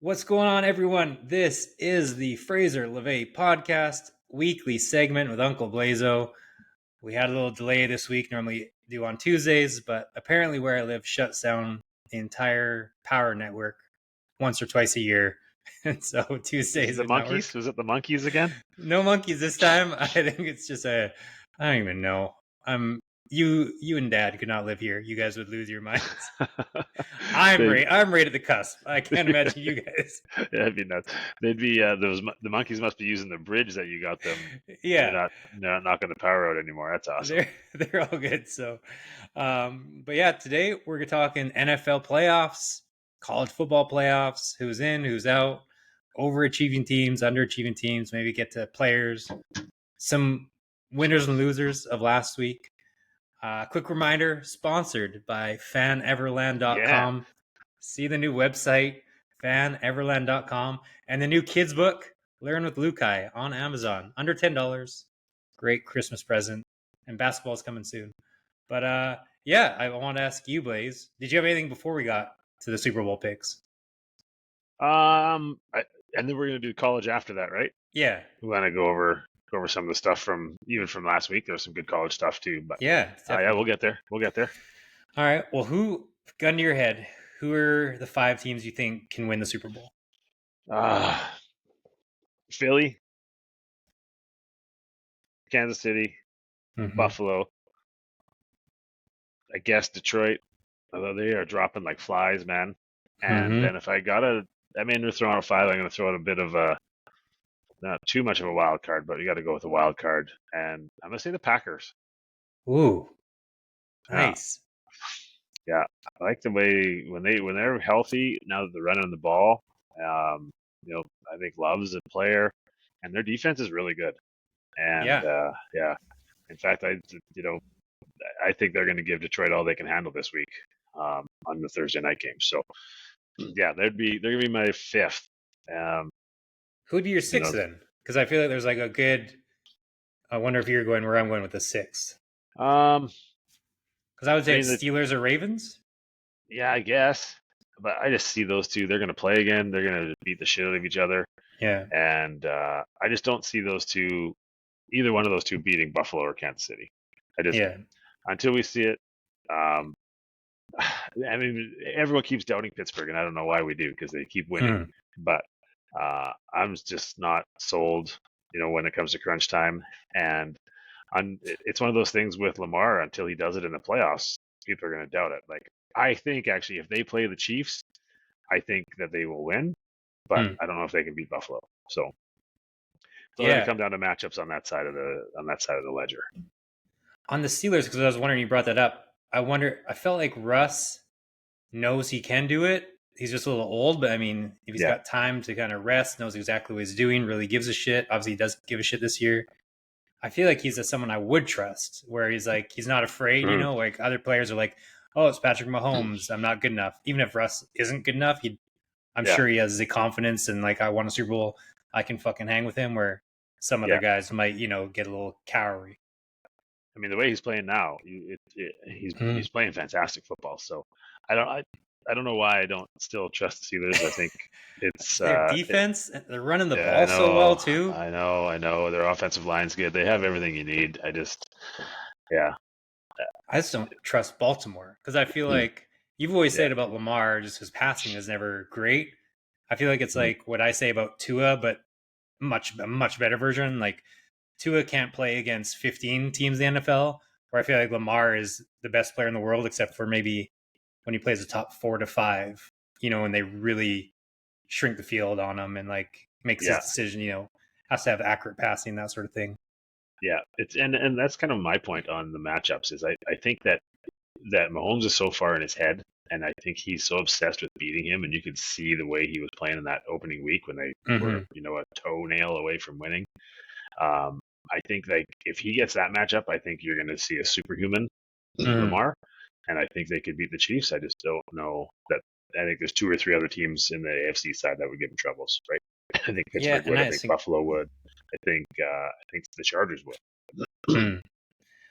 What's going on, everyone? This is the Fraser LeVay podcast weekly segment with Uncle Blaiso. We had a little delay this week, normally do on Tuesdays, but apparently where I live shuts down the entire power network once or twice a year. And so Is it Tuesdays the would not monkeys? work. Was it the monkeys again? No monkeys this time. I think it's just I don't even know. You and Dad could not live here. You guys would lose your minds. They, I'm right at the cusp. I can't imagine you guys. yeah, I mean that they'd be the monkeys must be using the bridge that you got them. They're Yeah, not knocking the power out anymore. That's awesome. they're all good. So, but yeah, today we're talking NFL playoffs, college football playoffs, who's in, who's out, overachieving teams, underachieving teams. Maybe get to players, some winners and losers of last week. Quick reminder: sponsored by Yeah, FanEverland.com. See the new website, FanEverland.com, and the new kids book, Learn with Lukai, on Amazon, under $10. Great Christmas present, and basketball's coming soon. But yeah, I want to ask you, Blaze. Did you have anything before we got to the Super Bowl picks? and then we're gonna do college after that, right? Yeah, We want to go over some of the stuff from last week. There was some good college stuff too, but yeah, yeah, definitely. we'll get there. We'll get there. All right. Well, gun to your head, who are the five teams you think can win the Super Bowl? Uh, Philly, Kansas City, Mm-hmm. Buffalo, I guess Detroit, although they are dropping like flies, man. And Mm-hmm. then if I gotta, I mean, we're throwing out a five. I'm gonna throw out a bit of a not too much of a wild card, but you got to go with a wild card. And I'm gonna say the Packers. Ooh, Yeah, nice. yeah. I like the way when they're healthy. Now that they're running the ball, um, I think Love's a player, and their defense is really good. And Yeah. yeah, in fact, I think they're going to give Detroit all they can handle this week on the Thursday night game. So yeah, they're gonna be my fifth. Um, Who'd be your you sixth know, then? Because I feel like there's like a good. I wonder if you're going where I'm going with the sixth. um, Because I would I say mean, it's Steelers or Ravens. yeah, I guess, but I just see those two. They're gonna play again. They're gonna beat the shit out of each other, Yeah. and I just don't see those two, either one of those two, beating Buffalo or Kansas City. I just Yeah. until we see it. Um, I mean, everyone keeps doubting Pittsburgh, and I don't know why we do because they keep winning. Mm. But I'm just not sold, when it comes to crunch time. And it's one of those things with Lamar until he does it in the playoffs, people are going to doubt it. Like, I think actually, if they play the Chiefs, I think that they will win, but Mm. I don't know if they can beat Buffalo. So it's all going to Yeah. come down to matchups on that side of the ledger. On the Steelers, because I was wondering, you brought that up. I felt like Russ knows he can do it. He's just a little old, but I mean, if he's Yeah. got time to kind of rest, knows exactly what he's doing, really gives a shit. Obviously, he does give a shit this year. I feel like he's someone I would trust, where he's like, he's not afraid, Mm. like other players are like, oh, it's Patrick Mahomes. I'm not good enough. Even if Russ isn't good enough, I'm Yeah. sure he has the confidence and like, I won a Super Bowl. I can fucking hang with him, where some other Yeah. guys might, get a little cowery. I mean, the way he's playing now, he's playing fantastic football. So I don't I, I don't know why I don't still trust the Steelers. I think it's Their defense, they're running the yeah, ball so well too. I know. Their offensive line's good. They have everything you need. I just yeah. I just don't trust Baltimore because I feel Mm. like you've always Yeah. said about Lamar, just his passing is never great. I feel like it's Mm. like what I say about Tua, but a much better version. Like Tua can't play against 15 teams in the NFL, where I feel like Lamar is the best player in the world, except for maybe when he plays the top 4 to 5, and they really shrink the field on him and like makes his Yeah. decision, has to have accurate passing, that sort of thing. Yeah. It's and that's kind of my point on the matchups is I think that Mahomes is so far in his head, and I think he's so obsessed with beating him, and you could see the way he was playing in that opening week when they were, Mm-hmm. a toenail away from winning. I think like if he gets that matchup, I think you're going to see a superhuman Mm-hmm. Lamar, and I think they could beat the Chiefs. I just don't know that. I think there's two or three other teams in the AFC side that would give him troubles, right? I think Yeah, Pittsburgh and would. I I think think Buffalo would. I think the Chargers would, mm,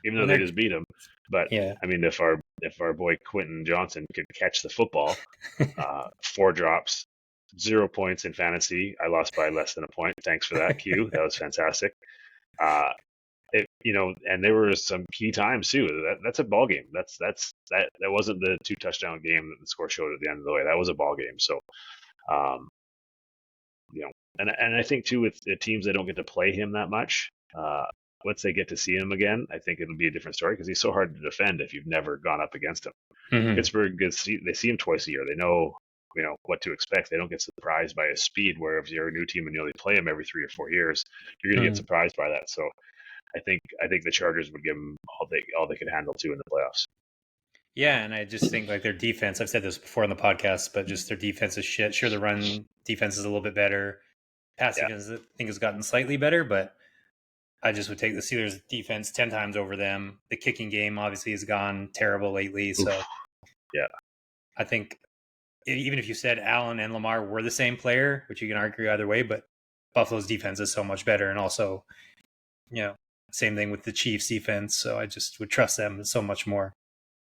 even though when they they're just beat them. But yeah. I mean, if our boy Quentin Johnson could catch the football, 4 drops, 0 points in fantasy. I lost by less than a point. Thanks for that, Q. That was fantastic. Uh, and there were some key times too. That's a ball game. That wasn't the 2 touchdown game that the score showed at the end of the way. That was a ball game. So, um, and I think too with the teams that don't get to play him that much, once they get to see him again, I think it'll be a different story because he's so hard to defend if you've never gone up against him. Pittsburgh they see him twice a year. They know what to expect. They don't get surprised by his speed. Where if you're a new team and you only play him every 3 or 4 years, you're going to get surprised by that. So I think the Chargers would give them all they could handle too in the playoffs. Yeah, and I just think like their defense. I've said this before on the podcast, but just their defense is shit. Sure, the run defense is a little bit better. Passing, I think, has gotten slightly better, but I just would take the Steelers' defense 10 times over them. The kicking game obviously has gone terrible lately, so yeah, I think even if you said Allen and Lamar were the same player, which you can argue either way, but Buffalo's defense is so much better, and also, same thing with the Chiefs' defense. So I just would trust them so much more.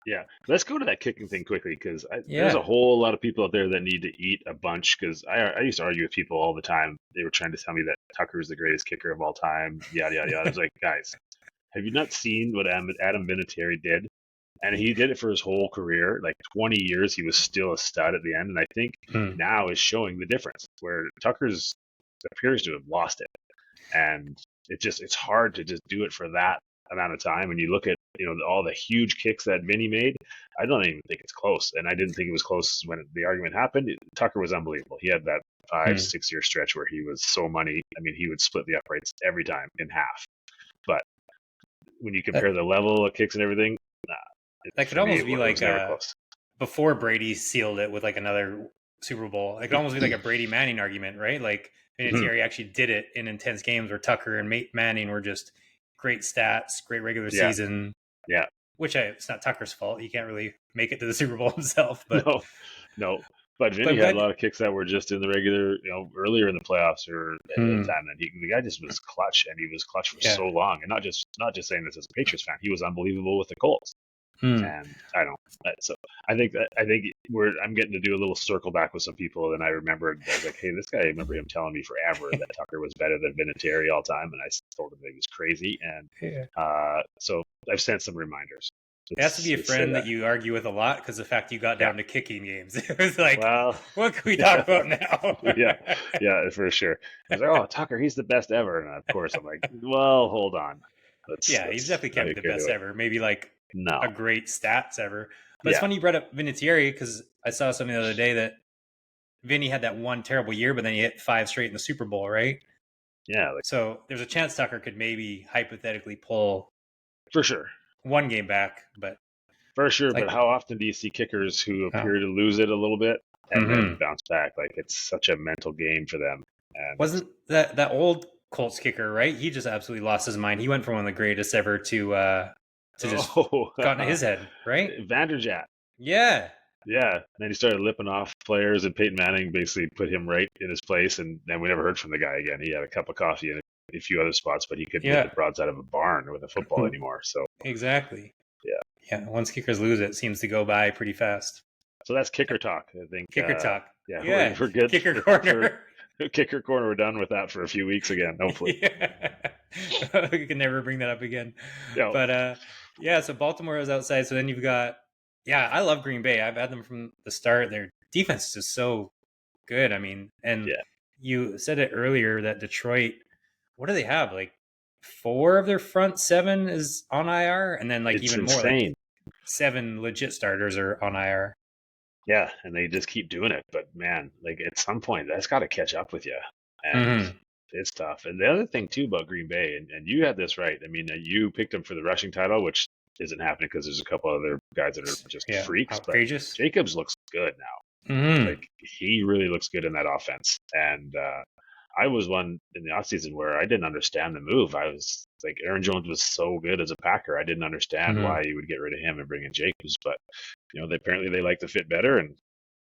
Yeah, let's go to that kicking thing quickly because there's a whole lot of people out there that need to eat a bunch. Because I used to argue with people all the time. They were trying to tell me that Tucker is the greatest kicker of all time. Yada yada yada. I was like, guys, have you not seen what Adam Vinatieri did? And he did it for his whole career, like 20 years. He was still a stud at the end, and I think now is showing the difference. Where Tucker's appears to have lost it, and it's hard to just do it for that amount of time. And you look at all the huge kicks that Vinny made, I don't even think it's close. And I didn't think it was close when the argument happened. Tucker was unbelievable. He had that 5-6 year stretch where he was so money. I mean, he would split the uprights every time in half. But when you compare the level of kicks and everything, that could almost be like before Brady sealed it with like another Super Bowl. It could almost be like a Brady Manning argument, right? Like Vinatieri actually did it in intense games where Tucker and Manning were just great stats, great regular season. Yeah. Which it's not Tucker's fault. He can't really make it to the Super Bowl himself. But no. But Vinny had a lot of kicks that were just in the regular, earlier in the playoffs or at the time. And the guy just was clutch, and he was clutch for so long. And not just saying this as a Patriots fan, he was unbelievable with the Colts. And I don't. So I think I'm getting to do a little circle back with some people, and I remembered I was like, hey, this guy. I remember him telling me forever that Tucker was better than Vinatieri all time, and I told him that he was crazy. And so I've sent some reminders. It has to be a friend that you argue with a lot because the fact you got down to kicking games. It was like, what can we talk about now? yeah, for sure. I was like, oh, Tucker, he's the best ever. And of course, I'm like, well, hold on. He's definitely can't be the best ever. Maybe like a great stats ever. But it's funny you brought up Vinatieri because I saw something the other day that Vinny had that one terrible year, but then he hit 5 straight in the Super Bowl, right? Yeah. So there's a chance Tucker could maybe hypothetically pull for sure one game back, but for sure. But how often do you see kickers who appear to lose it a little bit and then bounce back? Like it's such a mental game for them. And wasn't that old Colts kicker, right? He just absolutely lost his mind. He went from one of the greatest ever to just got in his head, right? Vanderjagt. Yeah. Yeah. And then he started lipping off players, and Peyton Manning basically put him right in his place. And then we never heard from the guy again. He had a cup of coffee and a few other spots, but he couldn't get the broadside of a barn with a football anymore. So exactly. Yeah. Once kickers lose it seems to go by pretty fast. So that's kicker talk, I think. Kicker talk. Yeah. We're good. Kicker corner. Kicker corner. We're done with that for a few weeks again, hopefully. We can never bring that up again. No. But so Baltimore is outside. So then you've got, I love Green Bay. I've had them from the start. Their defense is just so good. I mean, and you said it earlier that Detroit, what do they have? Like 4 of their front 7 is on IR, and then like it's even insane. more, like 7 legit starters are on IR. Yeah, and they just keep doing it. But man, like at some point, that's got to catch up with you, and it's tough. And the other thing too about Green Bay, and you had this right. I mean, you picked them for the rushing title, which isn't happening because there's a couple other guys that are just freaks. Outrageous. But Jacobs looks good now. Like he really looks good in that offense. And I was one in the offseason where I didn't understand the move. I was like, Aaron Jones was so good as a Packer. I didn't understand why you would get rid of him and bring in Jacobs. But apparently they like to fit better, and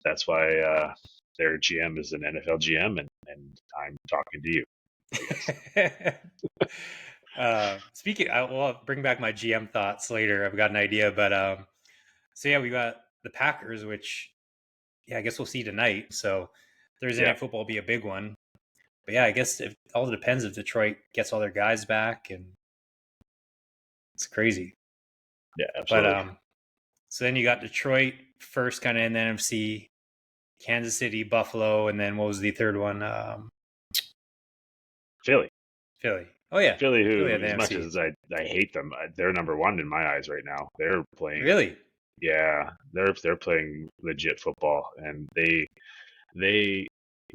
that's why their GM is an NFL GM, and I'm talking to you. Speaking, I'll bring back my GM thoughts later. I've got an idea, but we got the Packers, which I guess we'll see tonight. So Thursday Yeah, Night Football will be a big one. But yeah, I guess it all depends if Detroit gets all their guys back, and it's crazy. yeah, But absolutely. so then you got Detroit first, kind of in the NFC, Kansas City, Buffalo, and then what was the third one? Philly. Philly. Oh yeah, Philly, Philly who, at the as much NFC. as I hate them, they're number one in my eyes right now. They're playing, Really? yeah, they're playing legit football, and they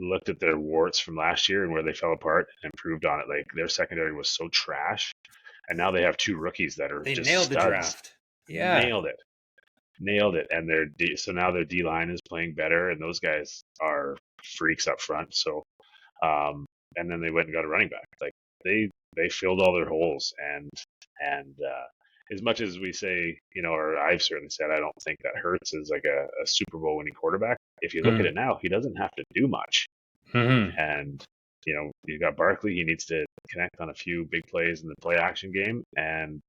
looked at their warts from last year and where they fell apart and improved on it. Like their secondary was so trash, and now they have two rookies that are They just nailed the studs. draft. Yeah. Nailed it, nailed it. And so now their D line is playing better, and those guys are freaks up front. So and then they went and got a running back. Like they filled all their holes, and as much as we say, or I've certainly said, I don't think that Hurts is like a Super Bowl winning quarterback. If you look at Mm-hmm. it now, he doesn't have to do much, Mm-hmm. and you've got Barkley. He needs to connect on a few big plays in the play action game, and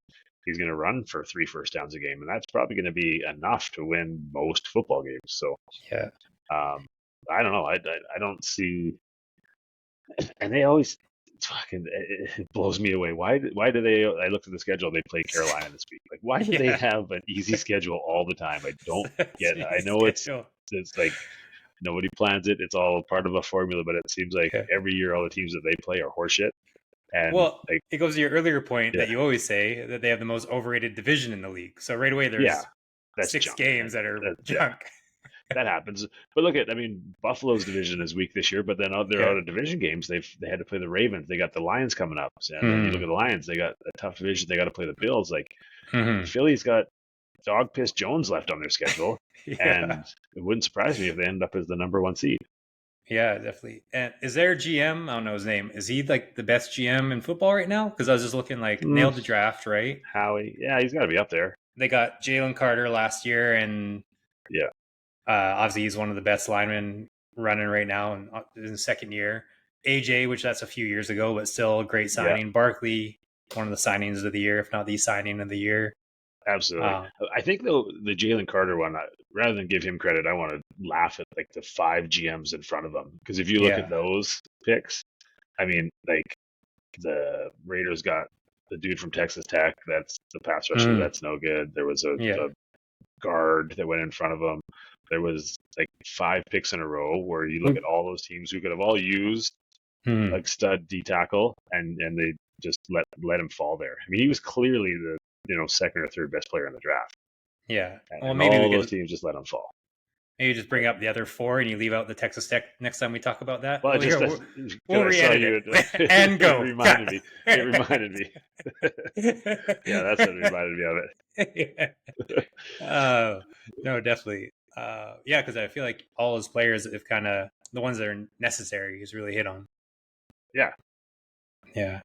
he's going to run for 3 first downs a game, and that's probably going to be enough to win most football games. So Yeah. um, I don't know. I don't see, and they always fucking it blows me away. Why do they? I looked at the schedule. They play Carolina this week. Like, why do they Yeah. have an easy schedule all the time? I don't get it. I Jeez, know schedule. it's like nobody plans it. It's all part of a formula, but it seems like Yeah. every year all the teams that they play are horseshit. And Well, like, it goes to your earlier point yeah, that you always say that they have the most overrated division in the league. So right away, yeah, there's that's six junk. games And that are yeah, junk. that happens. But look at, I mean, Buffalo's division is weak this year, but then their Yeah. other division games, they had to play the Ravens. They got the Lions coming up, and then you look Mm-hmm. at the Lions, they got a tough division. They got to play the Bills. Like Mm-hmm. Philly's got dog piss Jones left on their schedule, Yeah. and it wouldn't surprise me if they end up as the number one seed. Yeah, definitely. And is their GM? I don't know his name. Is he like the best GM in football right now? Because I was just looking like Mm, nailed the draft, right? Howie, yeah, he's got to be up there. They got Jalen Carter last year, and Yeah, obviously he's one of the best linemen running right now in the second year. AJ, which that's a few years ago, but still a great yeah, signing. Barkley, one of the signings of the year, if not the signing of the year. absolutely. Um, I think though the Jalen Carter one, rather than give him credit, I want to laugh at like the 5 GMs in front of him, because if you look at yeah. those picks, I mean, like the Raiders got the dude from Texas Tech. That's the pass rusher. Mm, That's no good. There was a yeah. guard that went in front of him. There was like 5 picks in a row where you look at all those teams who could have all used Mm, like stud D tackle, and they just let him fall there. I mean, he was clearly the second or third best player in the draft, yeah. Well, and maybe we all those could teams just let him fall. maybe just bring Like, up the other four and you leave out the Texas Tech next time we talk about that. well, Well, just here, because we'll I saw re-edit you, it and it go. reminded me. It reminded me. Yeah, that's what reminded me of Yeah. it. No, definitely. Yeah, because I feel like all his players have kind of the ones that are necessary. He's really hit on. Yeah. Yeah,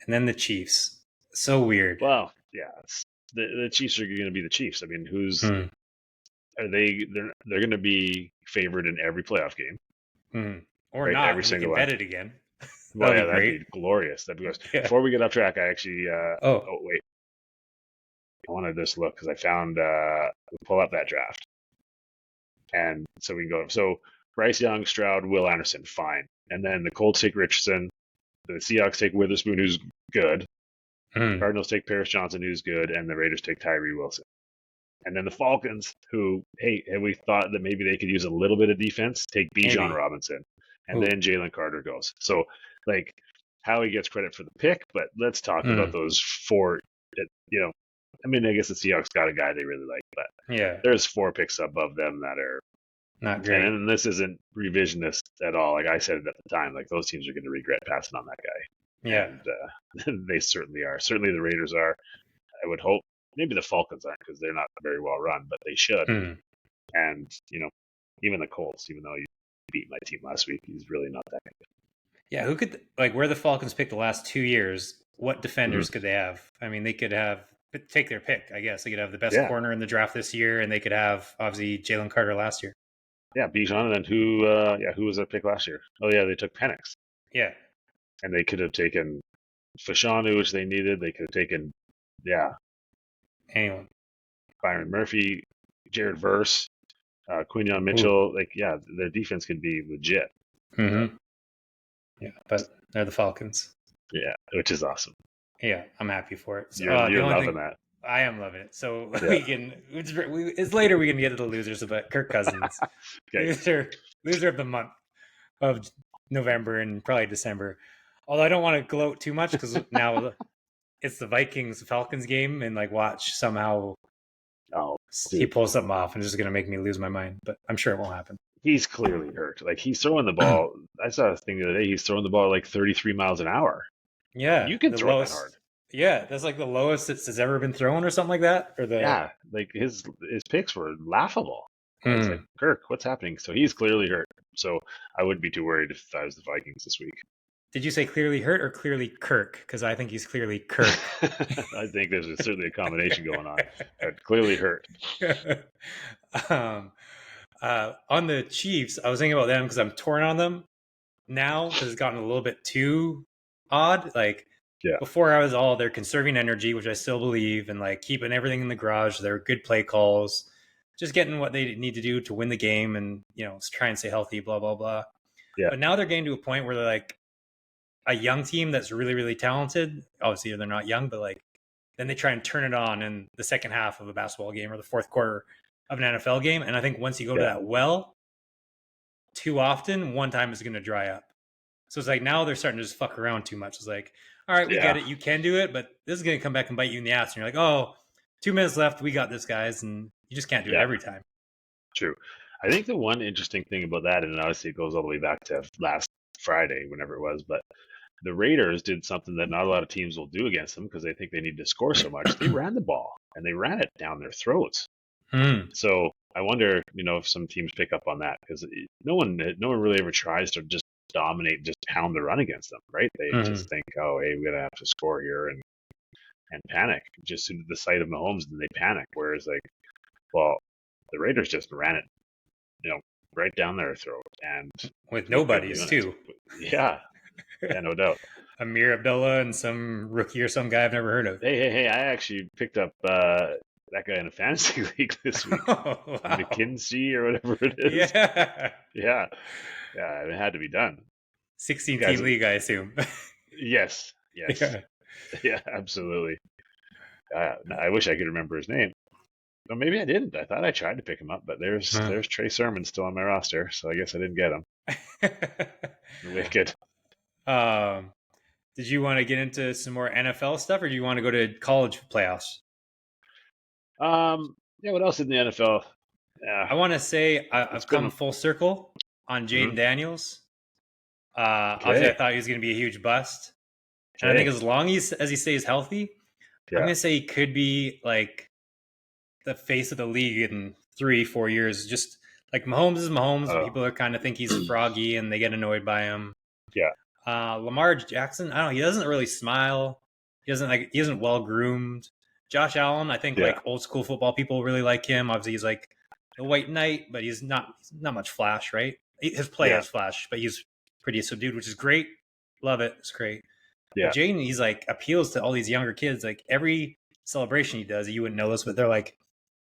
and then the Chiefs. So weird. Well, yeah. The Chiefs are going to be the Chiefs. I mean, who's Hmm. are they? They're going to be favored in every playoff game, Hmm. Or right? not, Every and we single can one. bet it again. Well, That'll yeah, be that'd great. be glorious. That'd be glorious. Yeah. Before we get off track, I actually. Oh. Oh wait, I want to just look because I found pull up that draft, and so we can go. So Bryce Young, Stroud, Will Anderson, fine, and then the Colts take Richardson, the Seahawks take Witherspoon, who's good. Hmm. Cardinals take Paris Johnson, who's good, and the Raiders take Tyree Wilson. And then the Falcons, who, hey, have we thought that maybe they could use a little bit of defense, take Bijan Maybe. Robinson. And Ooh. then Jalen Carter goes. So, like, Howie gets credit for the pick, but let's talk about Hmm. those four. I mean, I guess the Seahawks got a guy they really like, but Yeah. there's 4 picks above them that are, Not great. and this isn't revisionist at all. Like I said it at the time, like those teams are going to regret passing on that guy. Yeah. And they certainly are. Certainly the Raiders are. I would hope. Maybe the Falcons aren't because they're not very well run, but they should. Hmm. And even the Colts, even though you beat my team last week, he's really not that good. Yeah. Who could like where the Falcons picked the last 2 years? What Mm-hmm. defenders could they have? I mean, they could have take their pick. I guess they could have the best Yeah, corner in the draft this year, and they could have obviously Jalen Carter last year. yeah, Bijan, and who? Who was that pick last year? Oh yeah, they took Penix, Yeah. and they could have taken Fashanu, which they needed. They could have taken, yeah, Anyone. Byron Murphy, Jared Verse. Quinion Ooh. Mitchell, like, yeah, their defense can be legit. Mm-hmm. Yeah, but they're the Falcons. Yeah, which is awesome. Yeah, I'm happy for it. So, the You're only loving thing that. I am loving it. So Yeah. we can. It's later we can get to the losers, but Kirk Cousins, Okay. loser of the month of November and probably December. Although I don't want to gloat too much because now it's the Vikings Falcons game, and like watch somehow Oh, he dude, pulls something off, and it's just gonna make me lose my mind. But I'm sure it won't happen. he's clearly hurt. Like, he's throwing the ball. I saw a thing the other day. He's throwing the ball like 33 miles an hour. Yeah, You can the throw that hard. lowest. Yeah, that's like the lowest it's ever been thrown, or something like that, or the. Yeah, like his picks were laughable. I was like, Hmm. Kirk, what's happening? So he's clearly hurt. So I wouldn't be too worried if I was the Vikings this week. Did you say clearly hurt or clearly Kirk? Because I think he's clearly Kirk. I think there's certainly a combination going on, but clearly hurt. um, on the Chiefs, I was thinking about them because I'm torn on them now because it's gotten a little bit too odd. Like Yeah, before, I was all they're conserving energy, which I still believe, and like keeping everything in the garage. They're good play calls, just getting what they need to do to win the game, and try and stay healthy. Blah blah blah. yeah, But now they're getting to a point where they're like a young team that's really really talented. Obviously, they're not young, but like then they try and turn it on in the second half of a basketball game or the fourth quarter of an NFL game. And I think once you go to yeah, that well too often, one time is going to dry up. So it's like now they're starting to just fuck around too much. It's like, all right, we get yeah. it. You can do it, but this is going to come back and bite you in the ass. And you're like, oh, 2 minutes left. We got this, guys. And you just can't do it Yeah, every time. true. I think the one interesting thing about that, and obviously it goes all the way back to last Friday, whenever it was, but the Raiders did something that not a lot of teams will do against them because they think they need to score so much. They ran the ball and they ran it down their throats. Hmm. So I wonder, if some teams pick up on that because no one really ever tries to just dominate, just pound the run against them, right? They Hmm. just think, oh, hey, we're gonna have to score here and panic. Just to the sight of Mahomes, then they panic. Whereas, like, well, the Raiders just ran it, you know, right down their throat and With look good nobodies, doing it. too. Yeah, yeah, no doubt. Amir Abdullah and some rookie or some guy I've never heard of. Hey! I actually picked up that guy in a fantasy league this week, Oh, wow. McKinsey or whatever it is. Yeah. Yeah, yeah, it had to be done. 16 Guys, team league, I assume. yes, yes, Yeah. yeah, absolutely. I wish I could remember his name. Well, maybe I didn't. I thought I tried to pick him up, but there's Trey Sermon still on my roster, so I guess I didn't get him. Wicked. um, did you want to get into some more NFL stuff, or do you want to go to college playoffs? Yeah. What else in the NFL? Yeah, I want to say it's I've come been full circle on mhm. Jayden Daniels. Obviously, I Okay. thought he was going to be a huge bust, and I think Okay. as long as he stays healthy, I'm Yeah. going to say he could be like the face of the league in 3-4 years. Just like Mahomes is Mahomes. Oh. People are kind of think he's froggy and they get annoyed by him. Yeah. Lamar Jackson, I don't know. He doesn't really smile. He isn't well groomed. Josh Allen, I think Yeah. like old school football people really like him. Obviously, he's like the white knight, but he's not much flash, right? His play Yeah. has flash, but he's pretty subdued, which is great. Love it. It's great. But Yeah. Jaden, he's like appeals to all these younger kids. Like every celebration he does, you wouldn't know this, but they're like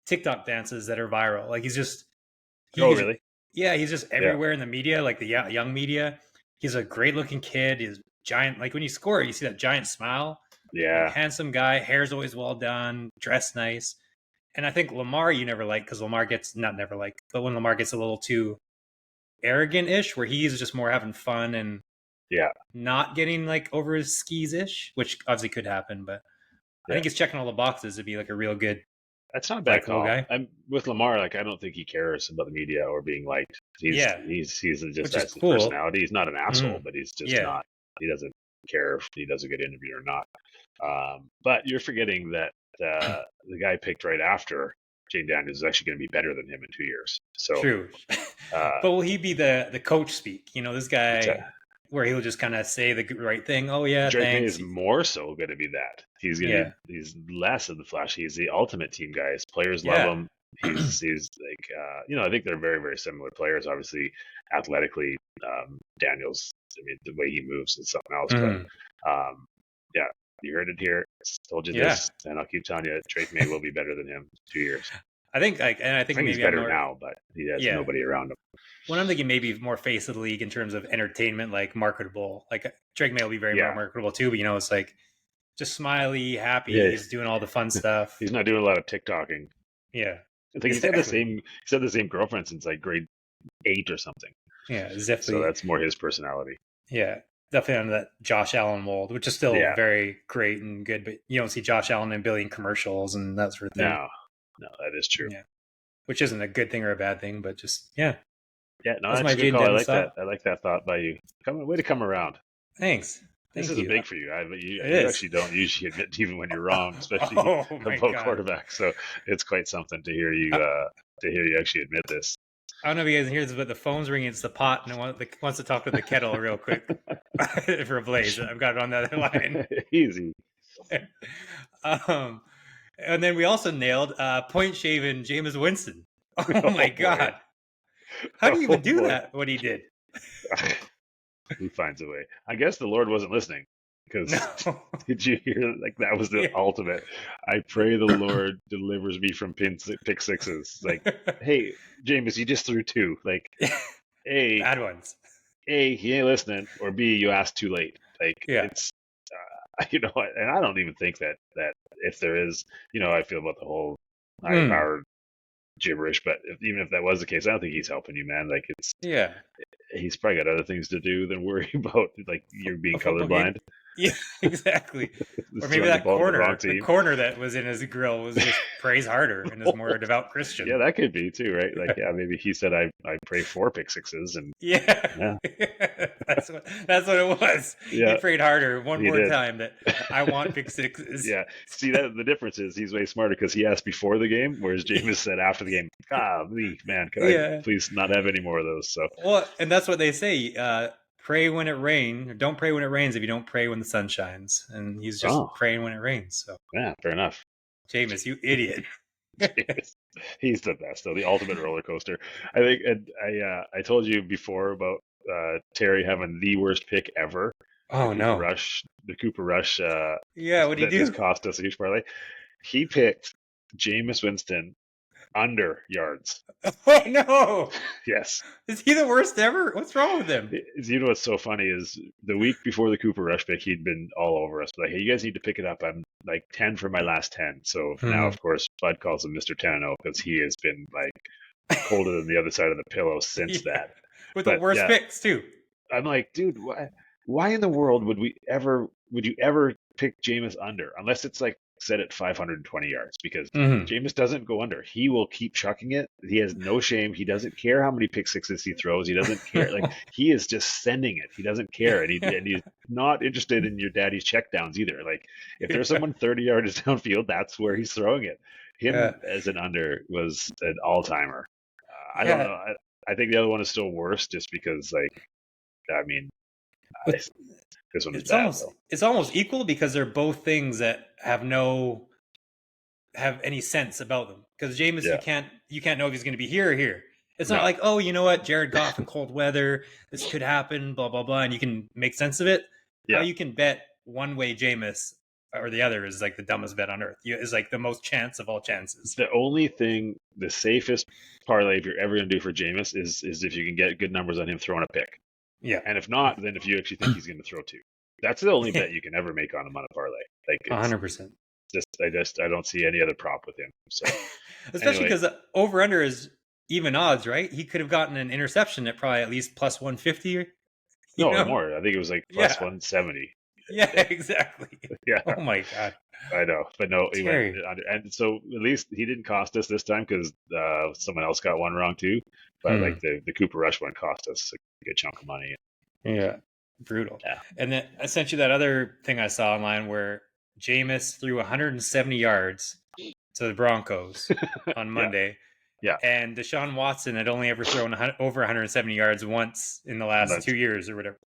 TikTok dances that are viral. Like Oh, he's really? yeah, he's just Yeah. everywhere in the media, like the young media. He's a great looking kid. He's giant. Like when you score, you see that giant smile. Like Yeah. handsome guy, hair's always well done, dressed nice. And I think Lamar, you never like because Lamar gets not never like, but when Lamar gets a little too arrogant ish, where he's just more having fun and Yeah. not getting like over his skis ish, which obviously could happen. But I Yeah. think he's checking all the boxes to be like a real good, That's not a bad likable call. guy. I'm with Lamar. Like, I don't think he cares about the media or being liked. Yeah, He's just which is that's his cool. personality. He's not an asshole, Mm, but he's just yeah, not. He doesn't care if he does a good interview or not. But you're forgetting that the guy picked right after Jane Daniels is actually going to be better than him in 2 years. So true. uh, But will he be the coach speak? This it's guy where he'll just kind of say the right thing. Oh yeah, Drake May thanks. is more so going to be that. Yeah, He's less of the flash. He's the ultimate team guy. His players love yeah. him. He's like I think they're very very similar players. Obviously, athletically, Daniels. I mean, the way he moves is something else. But Mhm. um, yeah, you heard it here. Told you Yeah. this, and I'll keep telling you. Drake May will be better than him in 2 years. I think I think he's maybe I'm better more, now, but he has yeah. nobody around him. When I'm thinking maybe more face of the league in terms of entertainment, like marketable. Like Drake May will be very Yeah, marketable too, but it's like just smiley, happy. yeah. He's doing all the fun stuff. He's not doing a lot of TikToking. Yeah, I think exactly. he's had the same girlfriend since like grade 8 or something. Yeah, So definitely. that's more his personality. Yeah, definitely under that Josh Allen mold, which is still Yeah, very great and good. But you don't see Josh Allen in a billion commercials and that sort of thing. no, no, that is true. Yeah, which isn't a good thing or a bad thing, but just yeah. Yeah, no, That's that's my a good Jayden call. I Daniels like that. thought. I like that thought by you. Way to come around. Thanks, This thank is a you. big for you. But It you is. actually don't usually admit even when you're wrong, especially Oh my about god. quarterback. So it's quite something to hear you actually admit this. I don't know if you guys can hear this, but the phone's ringing. It's the pot, and it wants to talk to the kettle real quick for a blaze. I've got it on the other line. Easy. um, and then we also nailed point shaven Jameis Winston. Oh Oh my boy. god! How do you Oh even do boy. that? What he did? He finds a way. I guess the Lord wasn't listening No. because did you hear like that was the Yeah. ultimate? I pray the Lord delivers me from pick sixes. Like, hey, Jameis, you just threw two. Like, A, Bad ones. he ain't listening, or B, you asked too late. Like, Yeah. it's and I don't even think that if there is, I feel about the whole higher Mm. power gibberish, but even if that was the case, I don't think he's helping you, man. Like, Yeah. he's probably got other things to do than worry about like you being A football game. colorblind. Yeah, exactly. Or maybe Throwing the that ball to the wrong the team. corner that was in his grill was just praise harder and is more a devout Yeah, Christian. that could be too, right? Like, yeah, maybe he said I pray for pick sixes, and Yeah, yeah, that's what it was. He yeah, prayed harder one he more did. time that I want pick sixes. Yeah, see that the difference is he's way smarter because he asked before the game, whereas Jameis said after the game, man, could I Yeah. please not have any more of those? So Well, and that's what they say. Pray when it rains, or don't pray when it rains if you don't pray when the sun shines. And he's just oh praying when it rains. So, yeah, fair enough. Jameis, you idiot. Jameis, he's the best though, the ultimate roller coaster. I think, and I told you before about Terry having the worst pick ever. Oh no. The Cooper Rush Yeah, what'd he that just do? cost us a huge parlay. He picked Jameis Winston under yards. Oh no. Yes. Is he the worst ever? What's wrong with him? You know what's so funny is the week before the Cooper Rush pick, he'd been all over us. Like, hey, you guys need to pick it up. I'm like 10 for my last 10. So now, Hmm. of course, Bud calls him Mr. 10-0 because he has been like colder than the other side of the pillow since Yeah. that. With the But worst yeah, picks too. I'm like, dude, why in the world would you ever pick Jameis under unless it's like set at 520 yards? Because Hmm. Jameis doesn't go under. He will keep chucking it. He has no shame. He doesn't care how many pick sixes he throws. He doesn't care. Like, he is just sending it. He doesn't care, and he's not interested in your daddy's checkdowns either. Like, if there's Yeah. someone 30 yards downfield, that's where he's throwing it. Yeah. Him as an under was an all timer. I don't Yeah. know. I think the other one is still worse, just because, like, I mean, But this one is bad though. it's almost equal because they're both things that have any sense about them. Because Jameis, Yeah. you can't know if he's going to be here or here. It's not No. like, oh, you know what, Jared Goff in cold weather, this could happen, blah blah blah, and you can make sense of it. How Yeah. you can bet one way Jameis or the other is like the dumbest bet on earth. Is like the most chance of all chances. The only thing, the safest parlay if you're ever going to do for Jameis is if you can get good numbers on him throwing a pick. Yeah, And if not, then if you actually think he's going to throw two. That's the only bet you can ever make on him on a parlay. Like, it's 100%. I don't see any other prop with him. So Especially anyway, because over under is even odds, right? He could have gotten an interception at probably at least plus 150. You no know? more. I think it was like plus Yeah, 170. yeah, exactly. Yeah, Oh my god, I know, but no, he went Terry. under, and so at least he didn't cost us this time because someone else got one wrong too. But like Hmm. the Cooper Rush one cost us a good chunk of money. Yeah, brutal. Yeah, And then I sent you that other thing I saw online where Jameis threw 170 yards to the Broncos on yeah, Monday, yeah. and Deshaun Watson had only ever thrown over 170 yards once in the last That's 2 years or whatever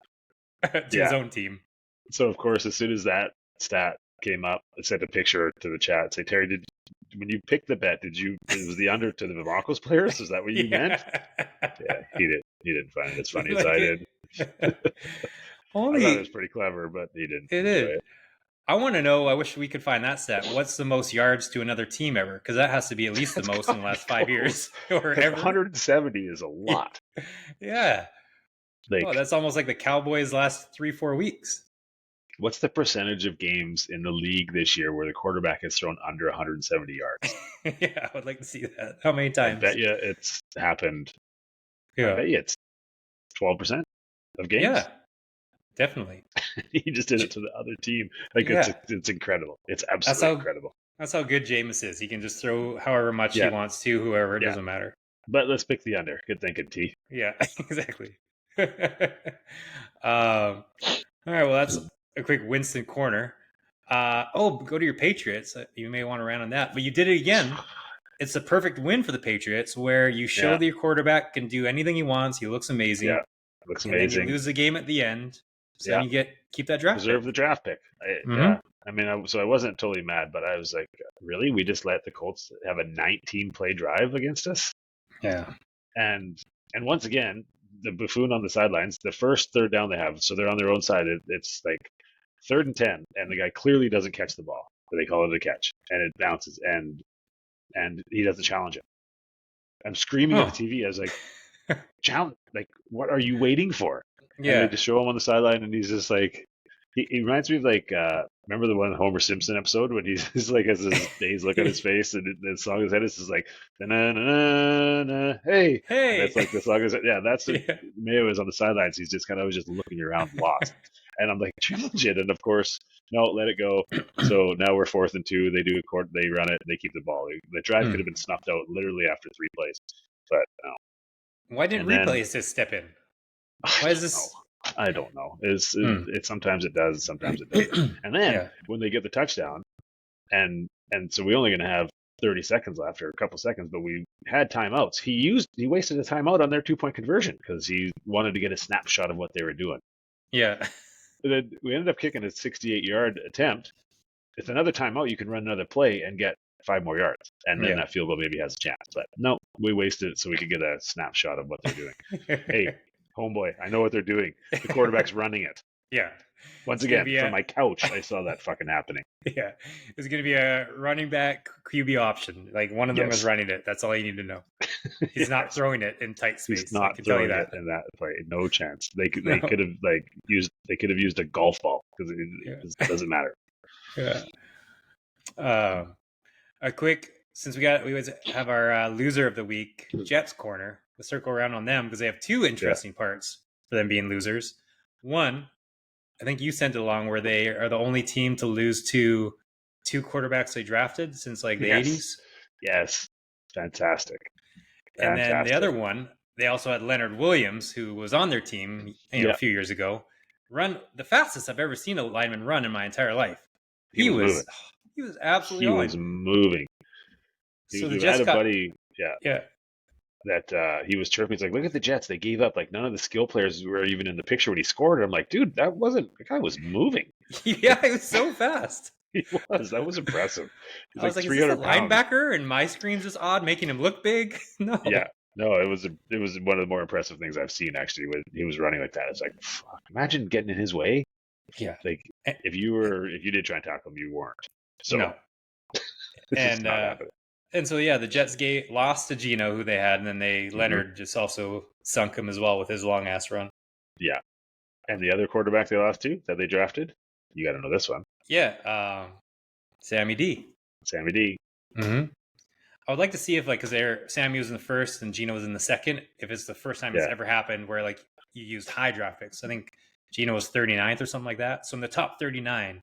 to his yeah. own team. So of course, as soon as that stat came up, I sent a picture to the chat. Say, Terry, when you picked the bet, it was the under to the Broncos players? Is that what you meant? Yeah. Yeah, he did. He didn't find it as funny as Like I did. I thought it was only pretty clever, but he didn't it enjoy is. it. I want to know. I wish we could find that stat. What's the most yards to another team ever? Because that has to be at least the That's most in gotta the be last 5 years close. or Because ever. 170 is a Yeah. lot. Yeah. Oh, Like, that's almost like the Cowboys' last 3-4 weeks. what's the percentage of games in the league this year where the quarterback has thrown under 170 yards? Yeah, I would like to see that. How many I times? bet you it's happened. I Yeah. bet you it's 12% of games. Yeah, definitely. He just did it to the other team. Like, Yeah. it's incredible. It's That's absolutely how incredible. that's how good Jameis is. He can just throw however much he Yeah, wants to, whoever, it yeah. doesn't matter. But let's pick the under. Good thinking, T. Yeah, exactly. All right, well, that's a quick Winston corner. Go to your Patriots. You may want to rant on that, but you did it again. It's a perfect win for the Patriots where you show Yeah, that your quarterback can do anything he wants. He looks amazing, yeah. Looks and then you amazing. lose the game at the end. So then Yeah, you keep that draft preserve pick. the draft pick. Mm-hmm. Yeah. I mean, so I wasn't totally mad, but I was like, really? We just let the Colts have a 19 play drive against us? Yeah. And once again, the buffoon on the sidelines, the first third down they have, so they're on their own side. It's like 3rd and 10, and the guy clearly doesn't catch the ball, but they call it a catch, and it bounces, and he doesn't challenge it. I'm screaming at the Oh. TV. I was like, challenge! Like, what are you waiting for? And they Yeah. just show him on the sideline, and he's just like, he reminds me of like, remember the one Homer Simpson episode when he's like, has his days look on his face, and the song in his head is just like, na hey, and Hey. that's like the song is, yeah, that's what Yeah. Mayo is on the sidelines. He's just kind of just looking around, lost, and I'm like, challenge it, and of course, no, let it go. So now we're 4th and 2. They do a court, they run it, they keep the ball. The drive could have been snuffed out literally after 3 plays, but no. Why didn't And then replays just step in? I Why is don't know. this? I don't know. Hmm. It sometimes it does, sometimes it doesn't. And then Yeah. when they get the touchdown, and so we only going to have 30 seconds left or a couple seconds, but we had timeouts. He wasted a timeout on their 2-point conversion because he wanted to get a snapshot of what they were doing. Yeah. And then we ended up kicking a 68-yard attempt. If another timeout, you can run another play and get 5 more yards, and then Yeah. that field goal maybe has a chance. But no, we wasted it so we could get a snapshot of what they're doing. Hey, homeboy, I know what they're doing. The quarterback's running it. Yeah. Once It's gonna again, be from my couch, I saw that fucking happening. yeah. It's gonna be a running back QB option. Like one of them is Yes. running it. That's all you need to know. He's not Yes. throwing it in tight He's space. I not can tell you throwing that. it in that play. No chance. They could No. have used a golf ball because Yeah. it doesn't matter. Yeah. A quick since we always have our loser of the week, Jets corner. We'll circle around on them because they have two interesting parts for them being losers. One, I think you sent it along where they are the only team to lose to two quarterbacks they drafted since like the 80s. Yes. Fantastic. And then the Fantastic. other one, they also had Leonard Williams, who was on their team, a few years ago, run the fastest I've ever seen a lineman run in my entire life. He was absolutely on. He was moving. So the I Jets had a buddy, that he was chirping. He's like, "Look at the Jets. They gave up. Like none of the skill players were even in the picture when he scored." I'm like, "Dude, the guy was moving." Yeah, he was so fast. He was. That was impressive. He's I was like, "Is this a 300 pounds. linebacker?" And my screen's just odd, making him look big. No. Yeah. No, it was one of the more impressive things I've seen actually when he was running like that. It's like, fuck, imagine getting in his way. Yeah. Like if you did try and tackle him, you weren't. So no. this is not happening. And so yeah, the Jets lost to Geno, who they had, and then Leonard just also sunk him as well with his long ass run. Yeah. And the other quarterback they lost to that they drafted, you got to know this one. Yeah, Sammy D. Sammy D. Mm-hmm. I would like to see if because Sammy was in the first and Geno was in the second. If it's the first time it's ever happened where you used high draft picks. I think Geno was 39th or something like that. So in the top 39,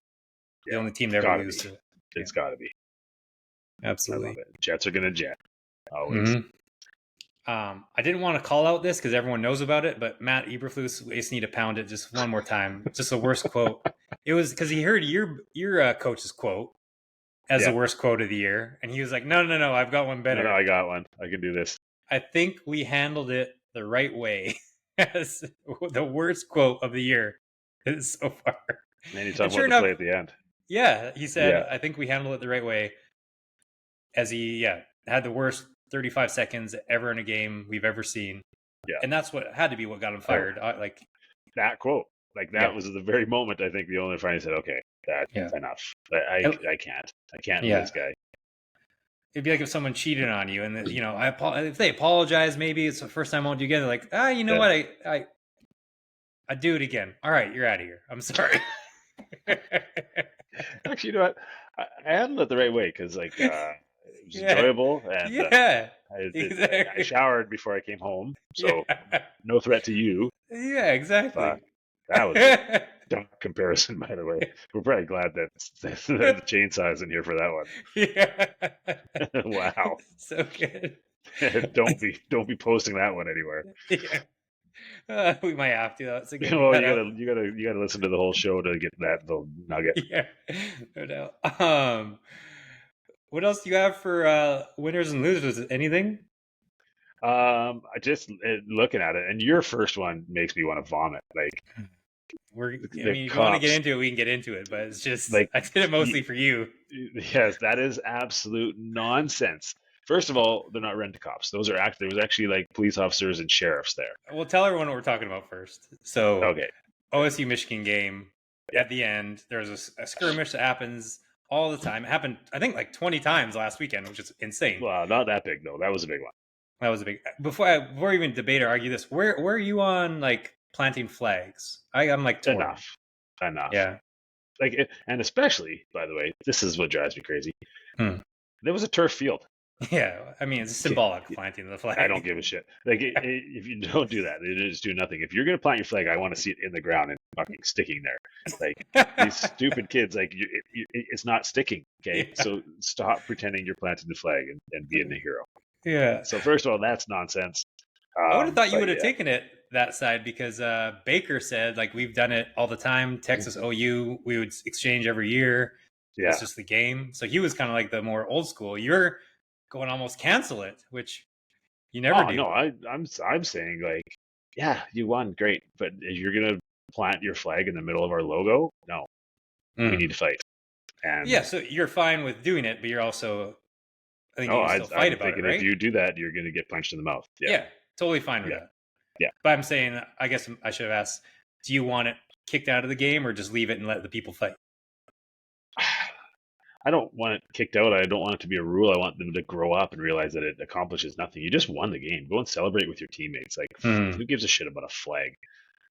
the only team that ever used it. It's got to be. Absolutely. I love it. Jets are going to jet. Always. Mm-hmm. I didn't want to call out this because everyone knows about it, but Matt Eberflus, we just need to pound it just one more time. Just the worst quote. It was because he heard your coach's quote as the worst quote of the year, and he was like, "No, I've got one better. No, I got one. I can do this. I think we handled it the right way." As the worst quote of the year is so far. And you talk about the play at the end. Yeah, he said, "I think we handled it the right way." As he had the worst 35 seconds ever in a game we've ever seen. Yeah. And that's what had to be what got him fired. That quote. Like that was the very moment I think the owner finally said, okay, That's enough. I can't. I can't with Yeah. this guy. It'd be like if someone cheated on you, and if they apologize, maybe it's the first time I won't do it again. They're like, you know Yeah. what, I do it again. All right, you're out of here. I'm sorry. Actually, you know what? I handled it the right way because like it was Yeah, enjoyable, and yeah, I exactly. showered before I came home, so Yeah, no threat to you. yeah, But exactly. that was a dumb comparison, by the way. We're probably glad that the chainsaw's in here for that Yeah, one. Wow. so good. Don't be posting that one anywhere. Yeah, we might have to. That's a good Well, cut out. you gotta listen to the whole show to get that little nugget. Yeah, no doubt. What else do you have for winners and losers? Anything? I just looking at it, and your first one makes me want to vomit. Like I the mean, if you want to get cops, into it, we can get into it. But it's just, like I did it mostly for you. yes, that is absolute nonsense. First of all, they're not rent a cops. There was actually like police officers and sheriffs there. We'll tell everyone what we're talking about first. So, Okay, OSU Michigan game. yeah. At the end, there's a skirmish that happens all the time. It happened, I think, like 20 times last weekend, which is insane. Well, not that big though. That was a big one. That was a big. Before we even debate or argue this, where are you on like planting flags? I'm like torn. Enough. Yeah. Like, and especially, by the way, this is what drives me crazy. Hmm. There was a turf field. Yeah, I mean, it's symbolic planting the flag. I don't give a shit. Like, if you don't do that, it is do nothing. If you're gonna plant your flag, I want to see it in the ground and fucking sticking there. Like these stupid kids, like it's not sticking. Okay, Yeah. so stop pretending you're planting the flag and being the hero. Yeah. So first of all, that's nonsense. I would have thought you But would have yeah, taken it that side because Baker said like we've done it all the time. Texas OU, we would exchange every year. yeah. It's just the game. So he was kind of like the more old school. You're going almost cancel it, which you never Oh do. no, I'm saying like, yeah, you won, great, but if you're gonna plant your flag in the middle of our logo, no, we need to fight. And Yeah, so you're fine with doing it, but you're also, I think no, you can still fight I'm about it, thinking right? if you do that, you're gonna get punched in the mouth. Yeah, Yeah, totally fine with yeah, that. yeah. But I'm saying, I guess I should have asked, do you want it kicked out of the game or just leave it and let the people fight? I don't want it kicked out. I don't want it to be a rule. I want them to grow up and realize that it accomplishes nothing. You just won the game. Go and celebrate with your teammates. Like, who gives a shit about a flag?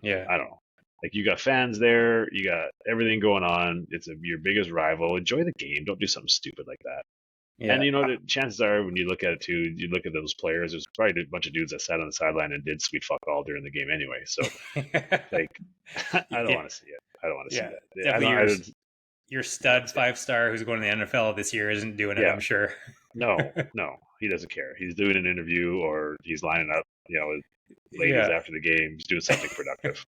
Yeah. I don't know. Like, you got fans there. You got everything going on. It's your biggest rival. Enjoy the game. Don't do something stupid like that. Yeah. And you know, chances are, when you look at it too, you look at those players. There's probably a bunch of dudes that sat on the sideline and did sweet fuck all during the game anyway. So, like, I don't want to see it. I don't want to see that. Definitely your stud 5-star who's going to the NFL this year isn't doing it, I'm sure. No, he doesn't care. He's doing an interview or he's lining up, with ladies after the game. He's doing something productive.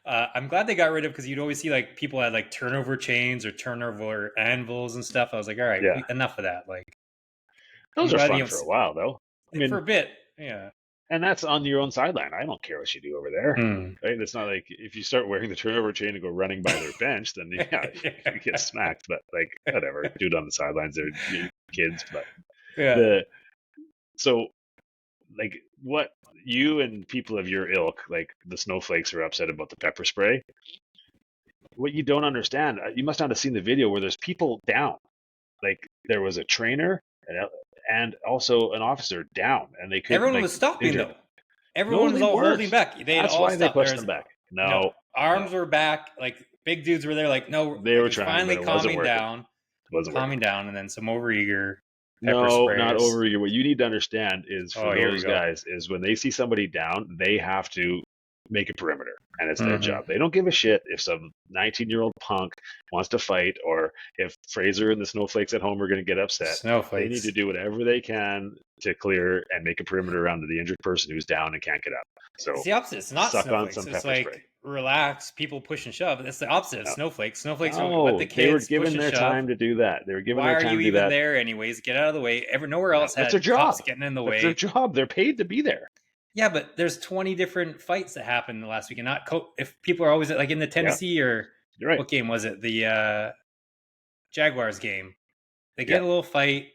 I'm glad they got rid of, because you'd always see like people had like turnover chains or turnover anvils and stuff. I was like, all right, enough of that. Like, those are fun for a while though. I mean, for a bit, yeah. And that's on your own sideline. I don't care what you do over there. Right? It's not like if you start wearing the turnover chain and go running by their bench, then you get smacked. But like, whatever, do it on the sidelines. They're kids, but so like what you and people of your ilk, like the snowflakes, are upset about the pepper spray. What you don't understand, you must not have seen the video where there's people down. Like there was a trainer and also an officer down, and they couldn't. Everyone was stopping though. Everyone was all holding back. That's why they pushed them back. No, arms were back. Like big dudes were there. Like no, they were trying. Finally calming down. Calming down, and then some overeager. No, not overeager. What you need to understand is for those guys is when they see somebody down, they have to make a perimeter, and it's their job. They don't give a shit if some 19-year-old punk wants to fight, or if Fraser and the snowflakes at home are going to get upset. They need to do whatever they can to clear and make a perimeter around the injured person who's down and can't get up. So it's the opposite. It's not suck snowflakes. on some it's pepper like spray. Relax, people push and shove. It's the opposite of snowflakes. Snowflakes are what the kids they were given their shove. time to do that. They were given Why their time to do that. Why are you even there anyways? Get out of the way. Nowhere else That's had their job. cops getting in the way. That's their job. They're paid to be there. Yeah, but there's 20 different fights that happened last week, and not if people are always like in the Tennessee or what game was it? The Jaguars game. They get a little fight.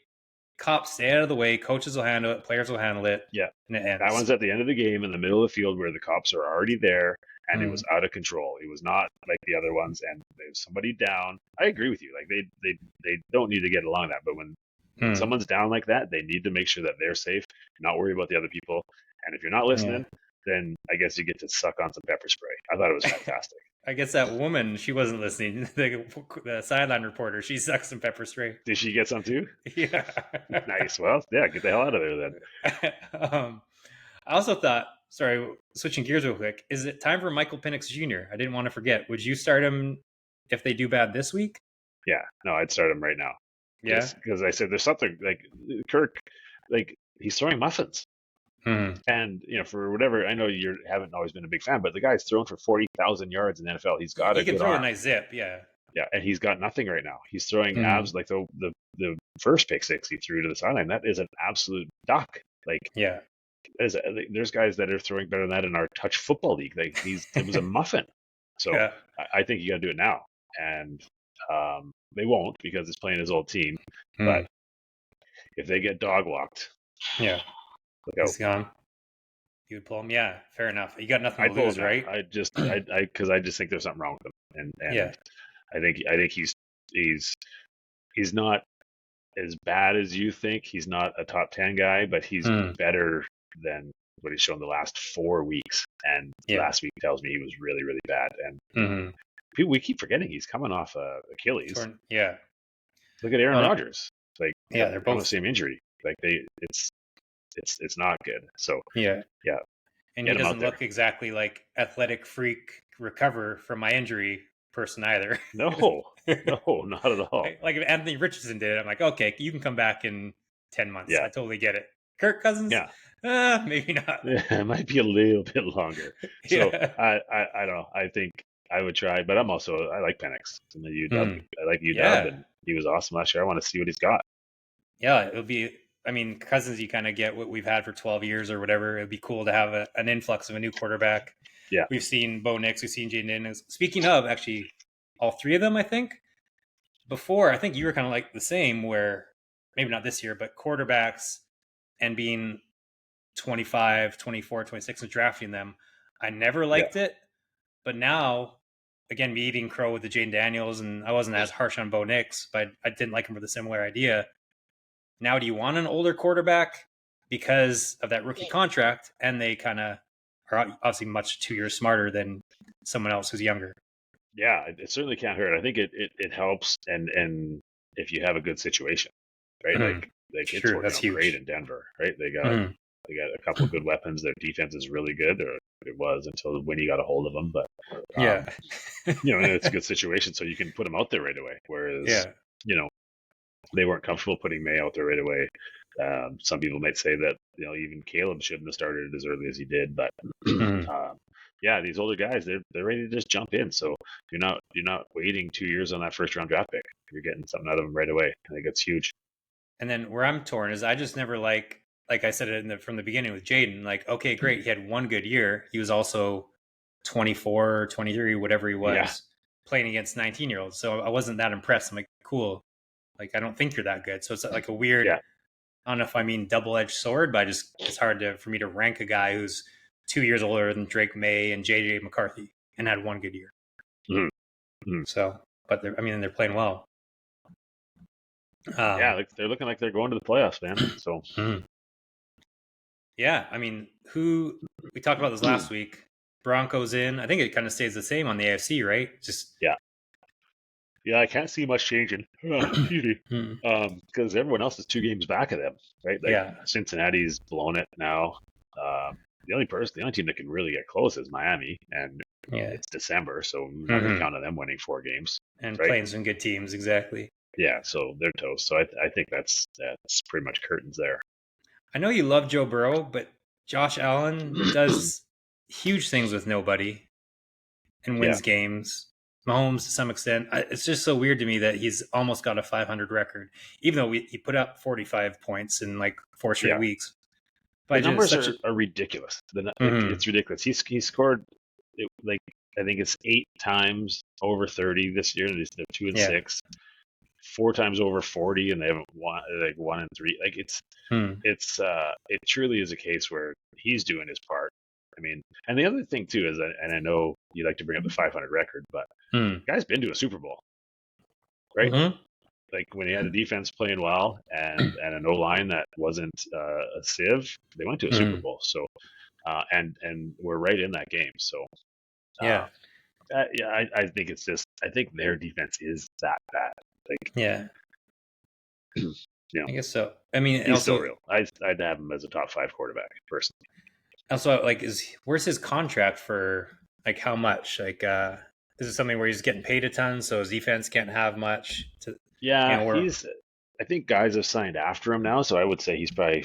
Cops stay out of the way. Coaches will handle it. Players will handle it. Yeah, and it ends. That one's at the end of the game, in the middle of the field, where the cops are already there. and it was out of control. It was not like the other ones, and there's somebody down. I agree with you. Like they don't need to get along that, but when someone's down like that, they need to make sure that they're safe, not worry about the other people. And if you're not listening, then I guess you get to suck on some pepper spray. I thought it was fantastic. I guess that woman, she wasn't listening. The sideline reporter, she sucked some pepper spray. Did she get some too? Yeah. Nice. Well, yeah, get the hell out of there then. I also thought, sorry, switching gears real quick, is it time for Michael Penix Jr.? I didn't want to forget. Would you start him if they do bad this week? Yeah, no, I'd start him right now. Yeah. Because I said there's something like Kirk, like he's throwing muffins. And for whatever, I know you haven't always been a big fan, but the guy's thrown for 40,000 yards in the NFL. He's got he can throw a nice zip, yeah. Yeah, and he's got nothing right now. He's throwing abs like the first pick six he threw to the sideline. That is an absolute duck. Like yeah, there's guys that are throwing better than that in our touch football league. Like it was a muffin. So yeah. I think you got to do it now, and they won't because it's playing his old team. But if they get dog walked, yeah. He's gone. You would pull him, yeah. Fair enough. You got nothing to lose, right? I just think there's something wrong with him, and yeah. I think he's not as bad as you think. He's not a top 10 guy, but he's better than what he's shown the last 4 weeks. And last week tells me he was really, really bad. And we keep forgetting he's coming off Achilles. Yeah. Look at Aaron Rodgers. Like they're both the same injury. Like it's not good. So yeah. And he doesn't look there. Exactly like athletic freak recover from my injury person either. No, not at all. Like if Anthony Richardson did it, I'm like, okay, you can come back in 10 months. Yeah. I totally get it. Kirk Cousins? Yeah. Maybe not. Yeah, it might be a little bit longer. So I don't know. I think I would try, but I like Penix in the UW. I like UW, and he was awesome last year. I want to see what he's got. Yeah, it'll be. I mean, Cousins, you kind of get what we've had for 12 years or whatever. It'd be cool to have an influx of a new quarterback. Yeah. We've seen Bo Nix. We've seen Jayden Daniels. Speaking of, actually, all three of them, I think. Before, I think you were kind of like the same where, maybe not this year, but quarterbacks and being 25, 24, 26 and drafting them, I never liked it. But now, again, me eating crow with the Jayden Daniels, and I wasn't as harsh on Bo Nix, but I didn't like him for the similar idea. Now, do you want an older quarterback because of that rookie contract? And they kind of are obviously much 2 years smarter than someone else who's younger. Yeah, it certainly can't hurt. I think it helps, and if you have a good situation, right? Like it's working out great in Denver, right? They got a couple of good weapons. Their defense is really good, or it was until Winnie got a hold of them. But it's a good situation, so you can put them out there right away. Whereas they weren't comfortable putting May out there right away. Some people might say that even Caleb shouldn't have started as early as he did, but these older guys they're ready to just jump in. So you're not waiting 2 years on that first round draft pick. You're getting something out of them right away. I think it's huge. And then where I'm torn is I just never like I said from the beginning with Jayden, like, okay, great, he had one good year. He was also 24, 23, whatever he was, playing against 19-year-olds. So I wasn't that impressed. I'm like, cool. Like, I don't think you're that good. So it's like a weird, I don't know if I mean double-edged sword, but it's hard for me to rank a guy who's 2 years older than Drake May and JJ McCarthy and had one good year. So, but they're playing well. They're looking like they're going to the playoffs, man. So, yeah, I mean, we talked about this last week. Broncos in. I think it kind of stays the same on the AFC, right? Yeah, I can't see much changing. Because everyone else is 2 games back of them, right? Cincinnati's blown it now. The only team that can really get close is Miami, and it's December, so I'm not going to count on them winning 4 games. And playing some good teams, exactly. Yeah, so they're toast. So I think that's pretty much curtains there. I know you love Joe Burrow, but Josh Allen does huge things with nobody and wins games. Mahomes, to some extent, it's just so weird to me that he's almost got a 500 record, even though he put up 45 points in like 4 straight weeks. But the numbers are ridiculous. It's ridiculous. He scored I think it's 8 times over 30 this year. They're 2 and 6, 4 times over 40, and they haven't won 1 and 3. Like it truly is a case where he's doing his part, I mean, and the other thing too is, and I know you like to bring up the 500 record, but Hmm. the guy's been to a Super Bowl, right? Mm-hmm. Like when he had a defense playing well and an O line that wasn't a sieve, they went to a Super Mm-hmm. Bowl. So and we're right in that game. So Yeah. yeah, I think it's just I think their defense is that bad. Like Yeah. you know, I guess so. I mean, he's still also, real. I'd have him as a top 5 quarterback personally. like, where's his contract for? Like, how much? Like, is it something where he's getting paid a ton, so his defense can't have much? Yeah, Where. he's. I think guys have signed after him now, so I would say he's probably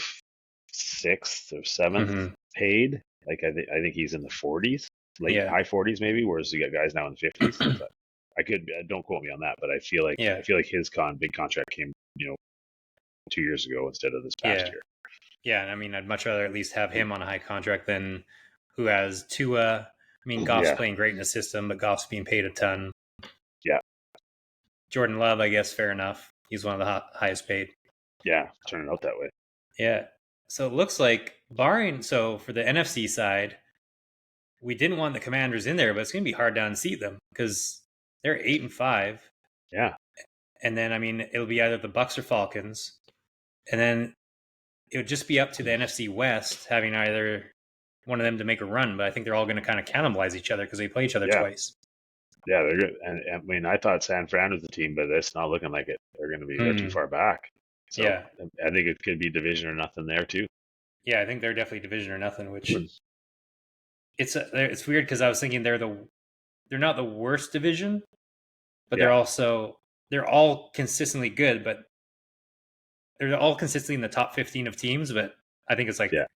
sixth or seventh Mm-hmm. paid. Like I think he's in the 40s, late Yeah. high 40s maybe. Whereas you got guys now in the 50s. But I could don't quote me on that, but Yeah. I feel like his big contract came 2 years ago instead of this past Yeah. year. Yeah. And I mean, I'd much rather at least have him on a high contract than who has Tua. I mean, Goff's Yeah, playing great in the system, but Goff's being paid a ton. yeah, Jordan Love, I guess, fair enough. He's one of the highest paid. yeah. Turning out that way. Yeah. So it looks like, so for the NFC side, we didn't want the Commanders in there, but it's going to be hard to unseat them because they're 8-5. Yeah, And then, I mean, it'll be either the Bucks or Falcons. And then it would just be up to the NFC West having either one of them to make a run. But I think they're all going to kind of cannibalize each other because they play each other yeah, twice. yeah. They're good. And I mean, I thought San Fran was the team, but it's not looking like it. They're too far back. So Yeah. I think it could be division or nothing there too. Yeah, I think they're definitely division or nothing, which it's weird because I was thinking they're not the worst division, but Yeah. they're all consistently good, but they're all consistently in the top 15 of teams, but I think it's like Yeah.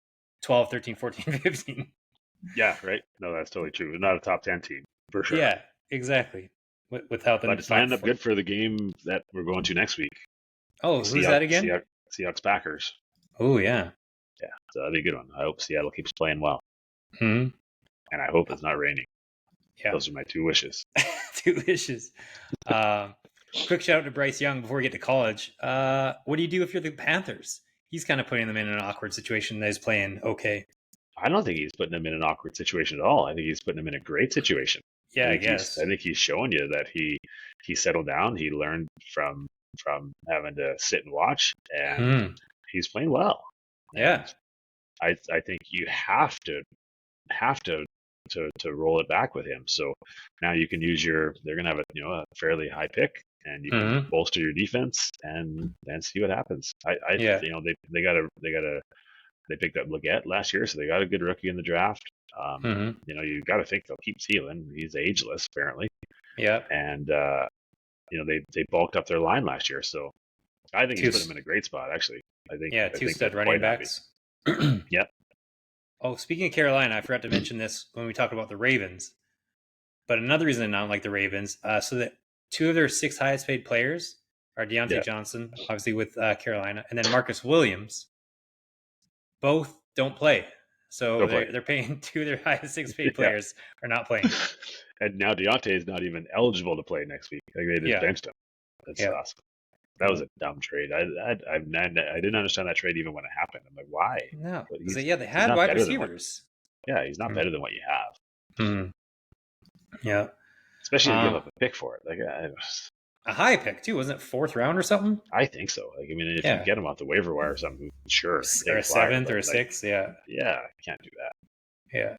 12, 13, 14, 15. Yeah, right. No, that's totally true. They're not a top 10 team for sure. Yeah, exactly. Without them, But lined up good for the game that we're going to next week. Oh, who's that again? Seahawks Packers. Oh, yeah. Yeah, so that'll be a good one. I hope Seattle keeps playing well, Hmm. and I hope it's not raining. Yeah. Those are my 2 wishes. 2 wishes. Quick shout out to Bryce Young before we get to college. What do you do if you're the Panthers? He's kind of putting them in an awkward situation that he's playing okay. I don't think he's putting them in an awkward situation at all. I think he's putting them in a great situation. Yeah, I guess. I think he's showing you that he settled down. He learned from having to sit and watch, and he's playing well. Yeah. And I think you have to roll it back with him. So now you can use they're going to have a fairly high pick, and you can bolster your defense and see what happens. They picked up Leggett last year, so they got a good rookie in the draft. You got to think they'll keep Thielen. He's ageless apparently. Yeah. And they bulked up their line last year, so I think he's put them in a great spot actually. I think 2 stud running backs. Yep. Oh, speaking of Carolina, I forgot to mention this when we talked about the Ravens. But another reason I don't like the Ravens, so that 2 of their 6 highest paid players are Deontay Johnson, obviously with Carolina, and then Marcus Williams. Both don't play. So they're paying 2 of their highest 6 paid players are not playing. And now Deontay is not even eligible to play next week. Like they just benched him. That's awesome. That was a dumb trade. I didn't understand that trade even when it happened. I'm like, why? No. They had wide receivers. He's not better than what you have. Mm-hmm. Yeah. Especially to give up a pick for it. Like a high pick too, wasn't it 4th round or something? I think so. Like if you get him off the waiver wire or something, sure. Or a 7th or a 6th, yeah. Yeah, can't do that. Yeah.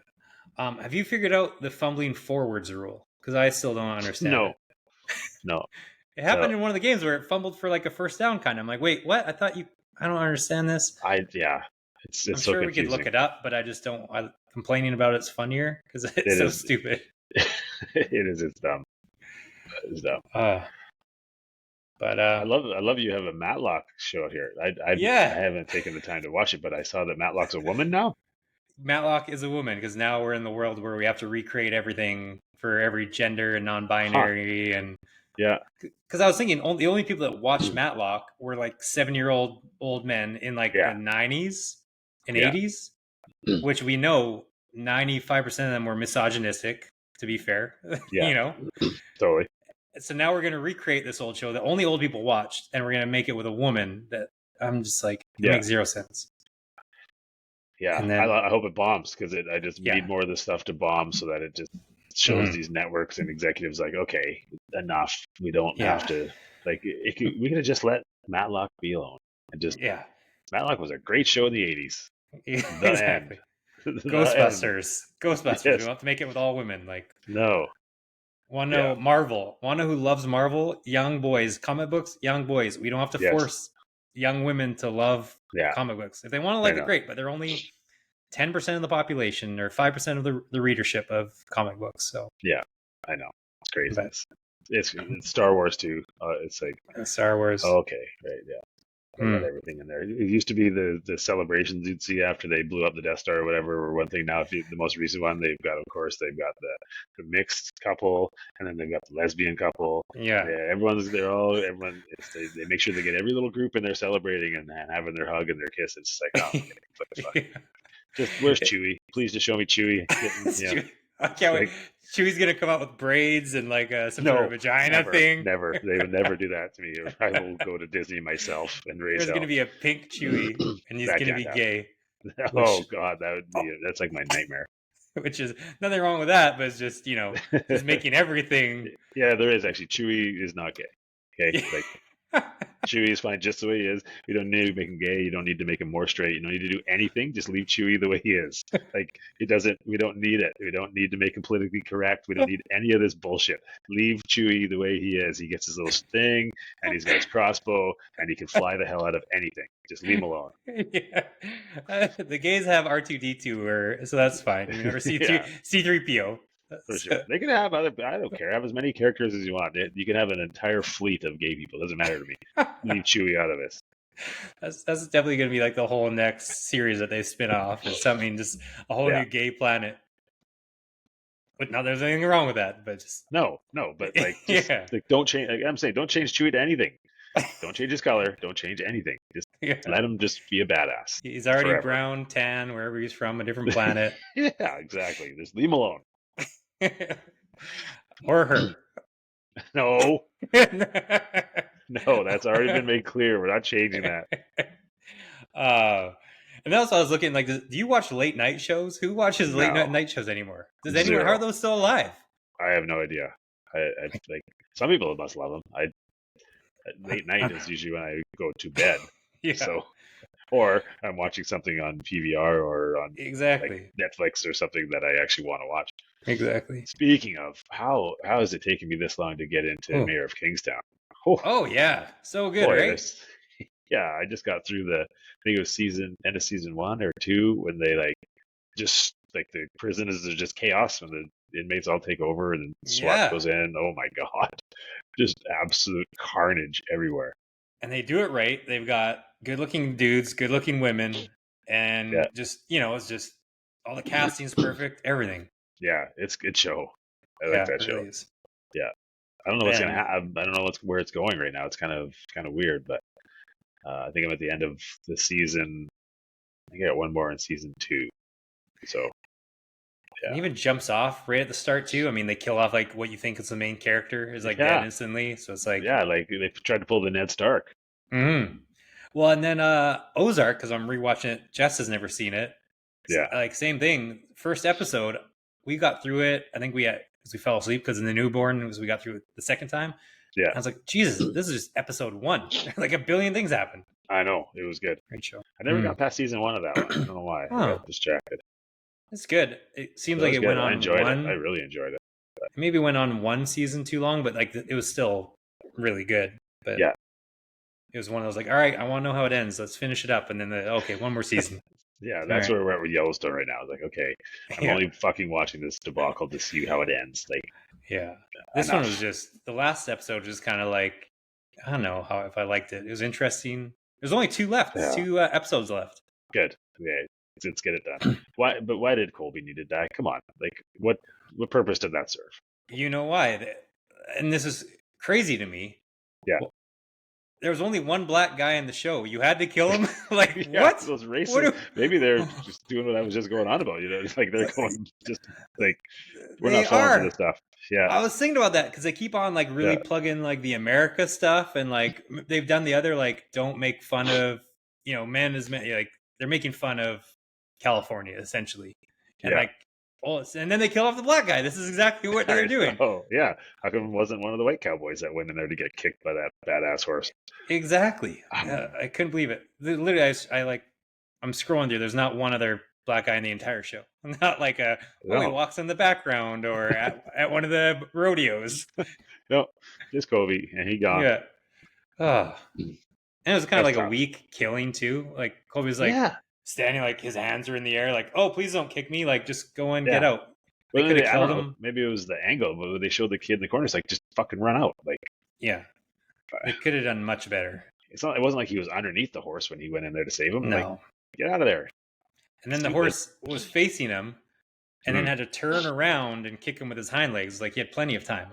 Have you figured out the fumbling forwards rule? Because I still don't understand. No. It happened in one of the games where it fumbled for like a first down kind of. I'm like, wait, what? I don't understand this. I'm so sure confusing. We could look it up, but I just don't. Complaining about it's funnier because it's so stupid. It's dumb. It's dumb. But I love you have a Matlock show here. I haven't taken the time to watch it, but I saw that Matlock's a woman now. Matlock is a woman because now we're in the world where we have to recreate everything for every gender and non-binary and because I was thinking the only people that watched Matlock were like 7-year-old old men in like the 90s and 80s, which we know 95% of them were misogynistic, to be fair. Totally. So now we're going to recreate this old show that only old people watched, and we're going to make it with a woman that I'm just like, it makes 0 sense. Yeah, And then I hope it bombs because I just we need yeah, more of this stuff to bomb so that it just shows mhm, these networks and executives like, okay, enough. We don't have yeah, to like we could have just let Matlock be alone and just yeah, Matlock was a great show in the '80s. The end. exactly. The end. Ghostbusters. We don't Yes. have to make it with all women. Like, No. want to Yeah. know Marvel? Want to know who loves Marvel? Young boys, comic books. Young boys. We don't have to Yes. force young women to love Yeah. comic books. If they want to I like it, know. great. But they're only 10% of the population or 5% of the readership of comic books. So, Yeah. I know. It's but craziness. It's Star Wars too. It's like Star Wars. okay, right? Yeah. They let Hmm. everything in there. It used to be the celebrations you'd see after they blew up the Death Star or whatever. Or one thing now, if you, the most recent one, they've got, of course, they've got the mixed couple, and then they've got the lesbian couple. Yeah. Yeah, everyone. They make sure they get every little group in there celebrating and having their hug and their kiss. It's like, oh, okay, what the fuck? Just where's Chewie? Please just show me Chewie. Getting, yeah, I can't wait. like Chewie's gonna come out with braids and like some sort of no, vagina never, thing. never. They would never do that to me. I will go to Disney myself and raise There's gonna hell. be a pink Chewie, and he's That gonna can't be happen. gay, Oh which God, that's like my nightmare. which is nothing wrong with that, but it's just just making everything. Yeah, there is actually. Chewie is not gay. Okay, like Chewie is fine just the way he is. You don't need to make him gay. You don't need to make him more straight. You don't need to do anything. Just leave Chewie the way he is. Like it doesn't. We don't need it. We don't need to make him politically correct. We don't need any of this bullshit. Leave Chewie the way he is. He gets his little thing, and he's got his crossbow, and he can fly the hell out of anything. Just leave him alone. Yeah. The gays have R2D2, so that's fine. Or C3 Yeah, C3PO. for sure. They can have other. I don't care. Have as many characters as you want. You can have an entire fleet of gay people. Doesn't matter to me. Leave Chewie out of this. That's definitely gonna be like the whole next series that they spin off is something just a whole Yeah. new gay planet. But not there's anything wrong with that, but just No, but like just yeah. like don't change. Like, I'm saying don't change Chewie to anything. Don't change his color. Don't change anything. Just Yeah. let him just be a badass He's already forever. brown, tan, wherever he's from, a different planet. Yeah, exactly. Just leave him alone. Or her. No, no, that's already been made clear. We're not changing that. And also I was looking like, do you watch late night shows? Who watches late No, night shows anymore? Does anyone? How are zero. those still alive? I have no idea. I like some people must love them. Late night is usually when I go to bed. Yeah, So, or I'm watching something on PVR or on like exactly, Netflix or something that I actually want to watch. exactly. Speaking of, how has it taken me this long to get into Oh, Mayor of Kingstown? Oh oh yeah, so good, boy, right? this yeah, I just got through I think it was end of season 1 or 2 when they like just like the prison is just chaos when the inmates all take over and SWAT Yeah, goes in. Oh my God, just absolute carnage everywhere. and they do it right. They've got good-looking dudes, good-looking women, Yeah, and it's just all the casting's perfect, everything. yeah, it's a good show. I like Yeah, that it show. really is. Yeah, I don't know what's gonna And happen. I don't know where it's going right now. It's kind of weird, but I think I'm at the end of the season. I think I got one more in season 2. So And yeah, even jumps off right at the start too. I mean, they kill off like what you think is the main character is like dead yeah, instantly. So it's like, yeah. Like they tried to pull the Ned Stark. mm. Well, and then Ozark because I'm rewatching it. Jess has never seen it. Yeah, Like same thing. First episode, we got through it. I think because we fell asleep because in the newborn we got through it the second time. yeah. I was like, Jesus, this is just episode 1. Like a billion things happen. I know it was good. Great show. I never got past season 1 of that one. I don't know why. I Oh, got distracted. it's good. It seems It like was it good. went I on enjoyed it. I one. really enjoyed it. Maybe went on one season too long, but like it was still really good. But Yeah, it was one of those like, all right, I want to know how it ends. Let's finish it up, and then okay, one more season. yeah. All That's right, where we're at with Yellowstone right now. It's like, okay, I'm yeah, only fucking watching this debacle to see how it ends. Like, yeah. This one was enough. just the last episode, just kind of like I don't know how if I liked it. It was interesting. There's only 2 left. There's Yeah, 2 episodes left. good. Okay, let's get it done. Why? But why did Colby need to die? Come on. Like, what purpose did that serve? You know why? And this is crazy to me. Yeah. Well, there was only one black guy in the show. You had to kill him. Like Yeah, what? those What? racists. Maybe they're just doing what I was just going on about. It's like they're going just like we're They not falling for are. this stuff. Yeah, I was thinking about that because they keep on like really yeah, plugging like the America stuff and like they've done the other like don't make fun of men as men like they're making fun of California, essentially. And Yeah. like, and then they kill off the black guy. This is exactly what they're doing. Oh, yeah. How come it wasn't one of the white cowboys that went in there to get kicked by that badass horse? Exactly. I couldn't believe it. Literally, I'm scrolling through. There's not one other black guy in the entire show. Not like he No, walks in the background or at one of the rodeos. no, just Kobe, and he gone. Yeah. Oh. And it was kind of That's like a tough. weak killing too. Like Kobe's like Yeah, standing, like his hands are in the air, like, "Oh, please don't kick me! Like, just go and get yeah. out." They But could have I killed don't know. him. Maybe it was the angle, but they showed the kid in the corner. It's like, just fucking run out. Like, Yeah, they could have done much better. it's not. It wasn't like he was underneath the horse when he went in there to save him. Like, No. get out of there. And then the Stupid. horse was facing him, and then had to turn around and kick him with his hind legs. Like he had plenty of time.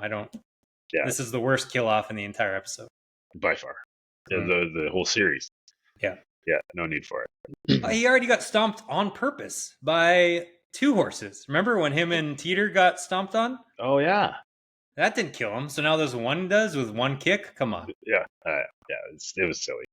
Yeah, This is the worst kill off in the entire episode. by far. Mm. The whole series. Yeah. Yeah, no need for it. He already got stomped on purpose by two horses. Remember when him and Teeter got stomped on? Oh yeah, That didn't kill him. So now this one does with one kick. Come on. yeah, it was silly.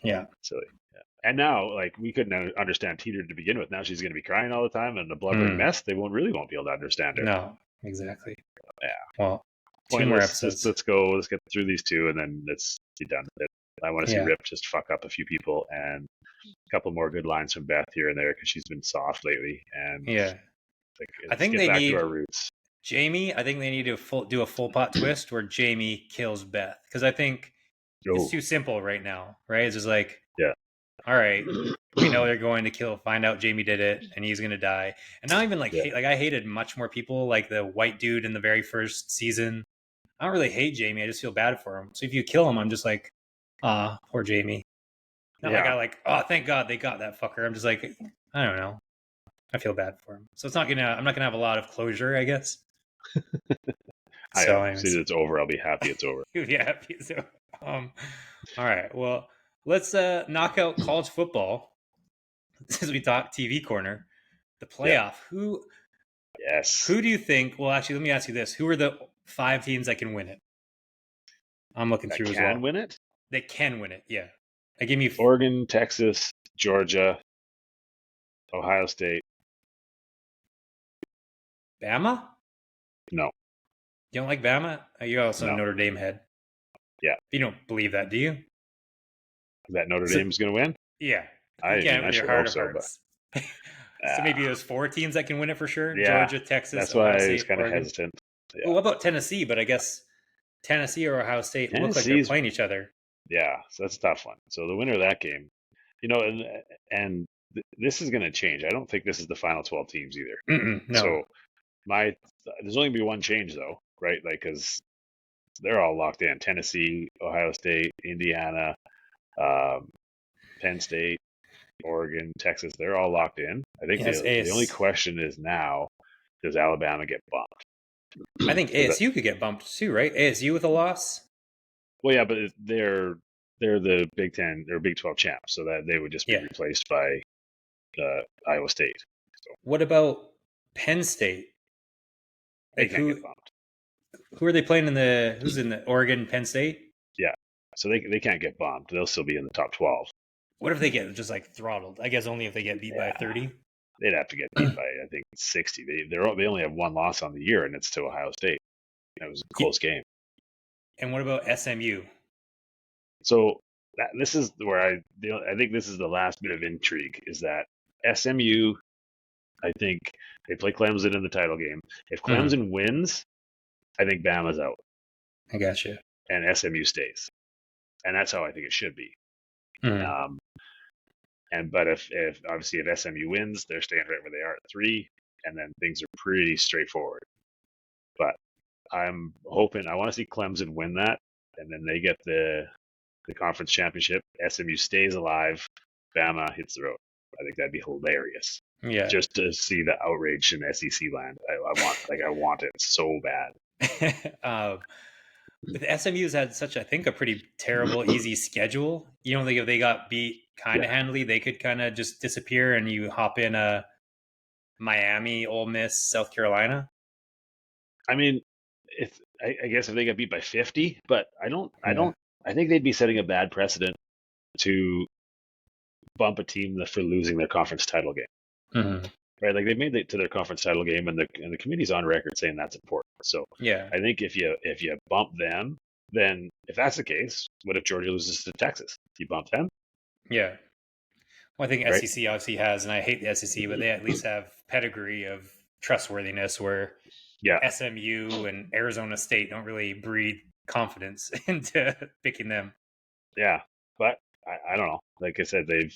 Yeah. Silly. Yeah. And now, like, we couldn't understand Teeter to begin with. Now she's going to be crying all the time and a blubbering mess. They won't be able to understand her. No, exactly. Yeah. Well, two Pointless. more episodes. Let's go. Let's get through these two, and then let's be done with it. I want to see Rip just fuck up a few people, and a couple more good lines from Beth here and there because she's been soft lately. And yeah, like, I think get they back need to our roots. Jamie. I think they need to do a full pot twist where Jamie kills Beth, because I think it's too simple right now. Right? It's just like, yeah, all right, we know they're going to find out Jamie did it, and he's going to die. And not even like I hated much more people, like the white dude in the very first season. I don't really hate Jamie. I just feel bad for him. So if you kill him, I'm just like, poor Jamie. Not like oh, thank God they got that fucker. I'm just like, I don't know. I feel bad for him. So I'm not gonna have a lot of closure, I guess. So as soon as it's over, I'll be happy it's over. You'll be happy. So all right. Well, let's knock out college football as we talk TV corner. The playoff. Who do you think? Well, actually, let me ask you this: who are the 5 teams that can win it? I'm looking through as well. Can win it? They can win it. Yeah. Give me Oregon, Texas, Georgia, Ohio State. Bama? No. You don't like Bama? You're also a Notre Dame head. Yeah. You don't believe that, do you? That Notre Dame's going to win? Yeah. I sure hope so. But... so maybe there's 4 teams that can win it for sure? Yeah, Georgia, Texas, that's Ohio why State, I was kind of Oregon. hesitant. Yeah. Well, what about Tennessee? But I guess Tennessee or Ohio State look like they're playing each other. Yeah, so that's a tough one. So the winner of that game, and this is going to change. I don't think this is the final 12 teams either. No. So there's only going to be one change though, right? Like, because they're all locked in. Tennessee, Ohio State, Indiana, Penn State, Oregon, Texas, they're all locked in. I think the only question is now, does Alabama get bumped? I think ASU could get bumped too, right? ASU with a loss? Well, yeah, but they're the Big 10 or Big 12 champs, so that they would just be replaced by Iowa State. So. What about Penn State? They can't get bumped. Who are they playing who's in the Oregon, Penn State? Yeah, so they can't get bumped. They'll still be in the top 12. What if they get just like throttled? I guess only if they get beat by 30. They'd have to get beat by, I think, 60. They only have one loss on the year, and it's to Ohio State. It was a close game. And what about SMU? So this is where I think this is the last bit of intrigue, is that SMU, I think they play Clemson in the title game. If Clemson wins, I think Bama's out. I gotcha. And SMU stays. And that's how I think it should be. But if obviously if SMU wins, they're staying right where they are at 3, and then things are pretty straightforward. But I'm hoping, I want to see Clemson win that, and then they get the conference championship. SMU stays alive. Bama hits the road. I think that'd be hilarious. Yeah. Just to see the outrage in SEC land. I want it so bad. The SMU's had such, I think, a pretty terrible, easy schedule. You don't think if they got beat kind of handily, they could kind of just disappear and you hop in a Miami, Ole Miss, South Carolina? I mean, I guess if they got beat by 50, but I think they'd be setting a bad precedent to bump a team for losing their conference title game. Mhm. right? Like they've made it to their conference title game, and the committee's on record saying that's important. So Yeah. I think if you bump them, then if that's the case, what if Georgia loses to Texas? You bump them, Yeah. Well, I think right? SEC obviously has, and I hate the SEC, but they at least have pedigree of trustworthiness where Yeah, SMU and Arizona State don't really breed confidence into picking them. yeah. But I don't know. Like I said, they've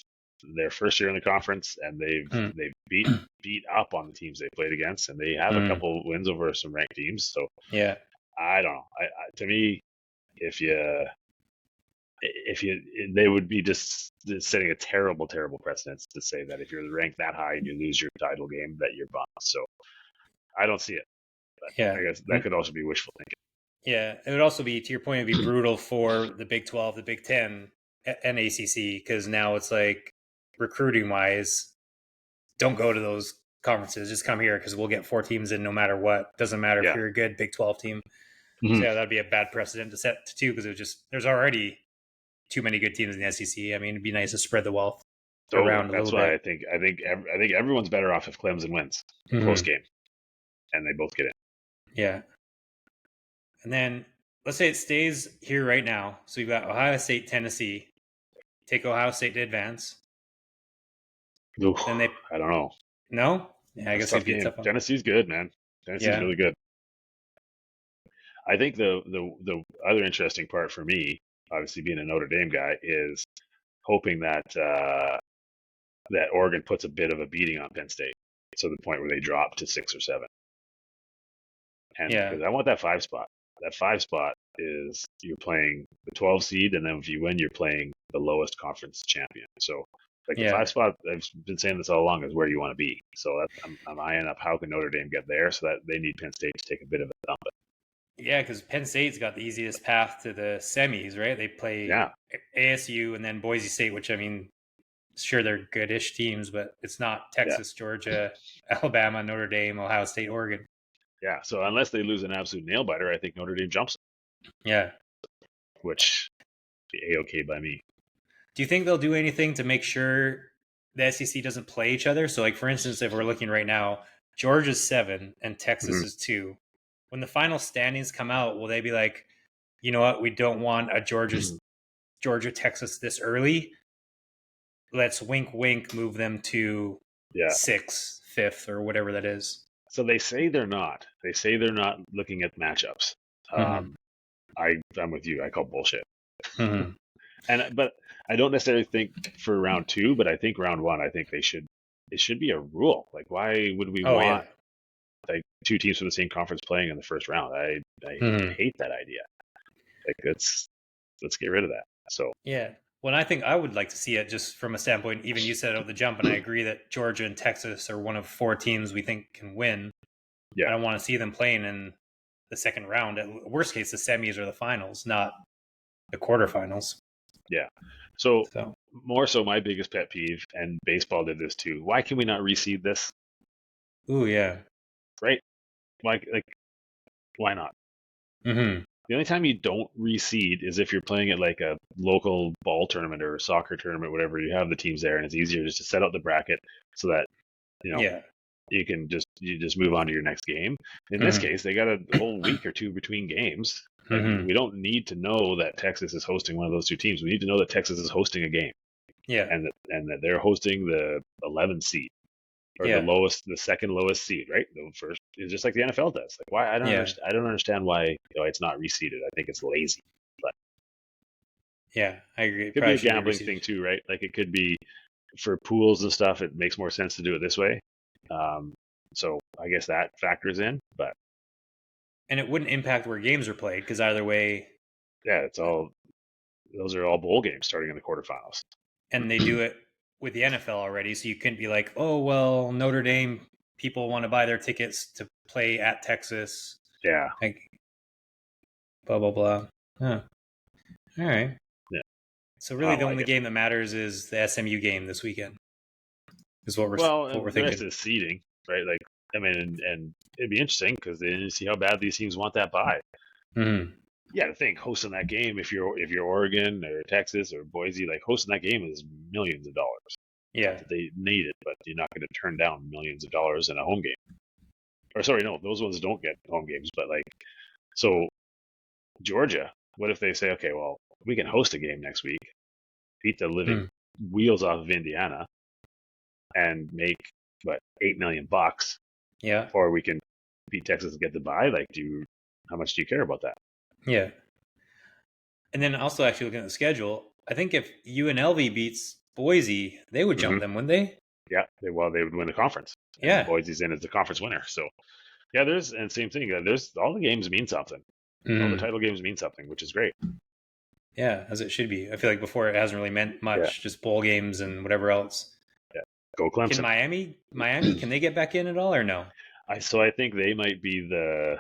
their first year in the conference, and Mm. they've beat up on the teams they played against, and they have a Mm. couple wins over some ranked teams. So Yeah. I don't know. To me, if you they would be just setting a terrible precedence to say that if you're ranked that high and you lose your title game that you're bumped. So I don't see it, but Yeah. I guess that could also be wishful thinking. Yeah. It would also be, to your point, it'd be brutal for the Big 12, the Big 10, and ACC, because now it's like recruiting wise, don't go to those conferences. Just come here because we'll get 4 teams in no matter what. Doesn't matter if Yeah. you're a good Big 12 team. So Mhm. yeah, that'd be a bad precedent to set too, because it just there's already too many good teams in the SEC. I mean, it'd be nice to spread the wealth Totally. around a That's little why bit. I think everyone's better off if Clemson wins a close Mm-hmm. game and they both get in. Yeah, and then let's say it stays here right now. So you've got Ohio State, Tennessee. Take Ohio State to advance. Oof, Then they I don't know. no. Yeah, I That's a guess it'd tough be a game. tough one. Tennessee's good, man. Tennessee's Yeah, really good. I think the other interesting part for me, obviously being a Notre Dame guy, is hoping that that Oregon puts a bit of a beating on Penn State to the point where they drop to 6 or 7. And yeah, because I want that 5 spot. That 5 spot is you're playing the 12 seed, and then if you win, you're playing the lowest conference champion. So like the yeah, 5 spot, I've been saying this all along, is where you want to be. So I'm eyeing up how can Notre Dame get there, so that they need Penn State to take a bit of a dump. yeah. Because Penn State's got the easiest path to the semis, right? They play Yeah, ASU and then Boise State, which I mean, sure they're goodish teams, but it's not yeah, Texas, Georgia, Alabama, Notre Dame, Ohio State, Oregon. yeah. So unless they lose an absolute nail biter, I think Notre Dame jumps, Yeah. which be a-okay by me. Do you think they'll do anything to make sure the SEC doesn't play each other? So, like for instance, if we're looking right now, Georgia's 7 and Texas Mhm. is 2. When the final standings come out, will they be like, you know what, we don't want a Georgia Texas this early. Let's wink wink move them to Yeah. 6th, 5th, or whatever that is. So they say they're not. They say they're not looking at matchups. Mm-hmm. Um, I'm with you. I call bullshit. Mm-hmm. But I don't necessarily think for round 2, but I think round 1. I think they should. It should be a rule. Like, why would we Oh yeah. want like 2 teams from the same conference playing in the first round? I Mm-hmm. hate that idea. Like, let's get rid of that. So Yeah. Well, I think I would like to see it just from a standpoint. Even you said it at the jump, and I agree that Georgia and Texas are one of 4 teams we think can win. I yeah, don't want to see them playing in the second round. At worst case, the semis or the finals, not the quarterfinals. yeah. So So, more so, my biggest pet peeve, and baseball did this too. Why can we not reseed this? ooh, yeah. Right? Why not? Mm-hmm. The only time you don't reseed is if you're playing at like a local ball tournament or a soccer tournament, whatever. You have the teams there, and it's easier just to set out the bracket so that you know Yeah. you just move on to your next game. In this Mm-hmm. case, they got a whole week or two between games. Like Mm-hmm. we don't need to know that Texas is hosting one of those 2 teams. We need to know that Texas is hosting a game, Yeah. and that they're hosting the 11th seed or Yeah. the second lowest seed, right? The first is just like the NFL does. Like why Yeah. I don't understand why it's not reseeded. I think it's lazy. But Yeah. I agree. it It could be probably a should be gambling received. thing too, right? Like it could be for pools and stuff. It makes more sense to do it this way. Um, so I guess that factors in. But And it wouldn't impact where games are played because either way, yeah, it's all those are all bowl games starting in the quarterfinals. and they do it with the NFL already. So you couldn't be like, oh, well, Notre Dame people want to buy their tickets to play at Texas. Yeah, Like, blah, blah, blah. Huh. All right. yeah, So I really, don't the like only it. game that matters is the SMU game this weekend. Is what Well, we're and the rest thinking. is seeding, right? Like I mean, and it'd be interesting because then you see how bad these teams want that bye. Mm-hmm. Yeah, to think hosting that game if you're Oregon or Texas or Boise, like hosting that game is millions of dollars. Yeah. that they need it, but you're not going to turn down millions of dollars in a home game. Or sorry, no, those ones don't get home games. But like, so Georgia, what if they say, okay, well, we can host a game next week, beat the living wheels off of Indiana, and make what $8 million, Yeah. or we can beat Texas and get the bye. Like, how much do you care about that? Yeah. And then also actually looking at the schedule, I think if UNLV beats Boise, they would jump them, wouldn't they? Yeah, they would win the conference, and Yeah. Boise's in as the conference winner. So yeah, and same thing. There's all the games mean something. All the title games mean something, which is great. Yeah, as it should be. I feel like before it hasn't really meant much, Yeah. just bowl games and whatever else. Yeah, go Clemson. Can Miami, can they get back in at all or no? I think they might be the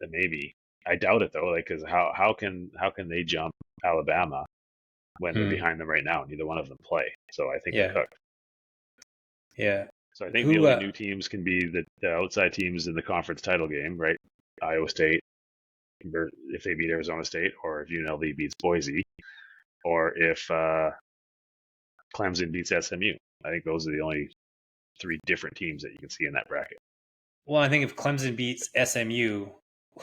maybe. I doubt it though. Like, because how can they jump Alabama when they're behind them right now? Neither one of them play, so I think they're cooked. Yeah. So I think the only new teams can be the outside teams in the conference title game, right? Iowa State, if they beat Arizona State, or if UNLV beats Boise, or if Clemson beats SMU. I think those are the only 3 different teams that you can see in that bracket. Well, I think if Clemson beats SMU,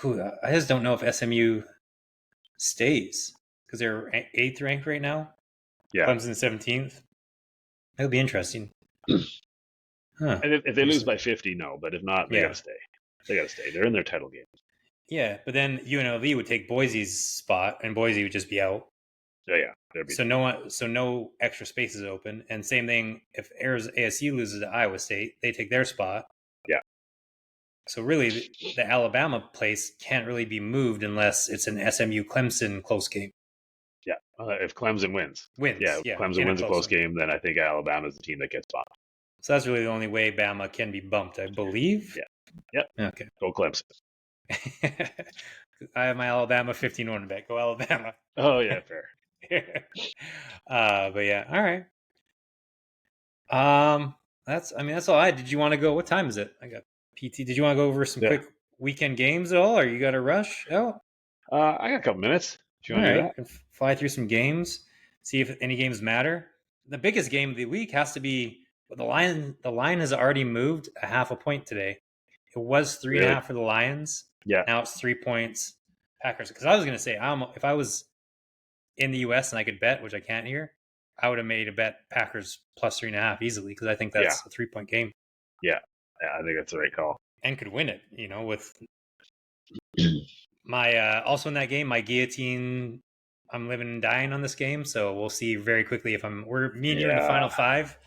I just don't know if SMU stays because they're 8th ranked right now. Yeah. Clemson 17th. That'll be interesting. Huh. And if they lose by 50, no. But if not, they got to stay. They got to stay. They're in their title game. Yeah, but then UNLV would take Boise's spot, and Boise would just be out. Yeah. So no extra spaces open. And same thing if ASU loses to Iowa State, they take their spot. Yeah. So really, the Alabama place can't really be moved unless it's an SMU Clemson close game. Yeah, if Clemson wins. Yeah, if Clemson wins a close game, then I think Alabama's the team that gets bumped. So that's really the only way Bama can be bumped, I believe. Yeah. Yep. Okay. Go Clemson. I have my Alabama 15-1 bet. Go Alabama. Oh yeah, fair. But yeah, all right. That's all I had. Did you want to go? What time is it? I got PT. Did you want to go over some quick weekend games at all, or you got to rush out? I got a couple minutes. Do you want to do that? Fly through some games, see if any games matter. The biggest game of the week has to be the Lion. The line has already moved a half a point today. It was 3.5 for the Lions. Yeah. Now it's 3 points. Packers. Because I was going to say, if I was in the U.S. and I could bet, which I can't here, I would have made a bet Packers plus 3.5 easily because I think that's a 3-point game. Yeah, I think that's the right call. And could win it, with my also in that game, my guillotine. I'm living and dying on this game, so we'll see very quickly if me and you in the final 5.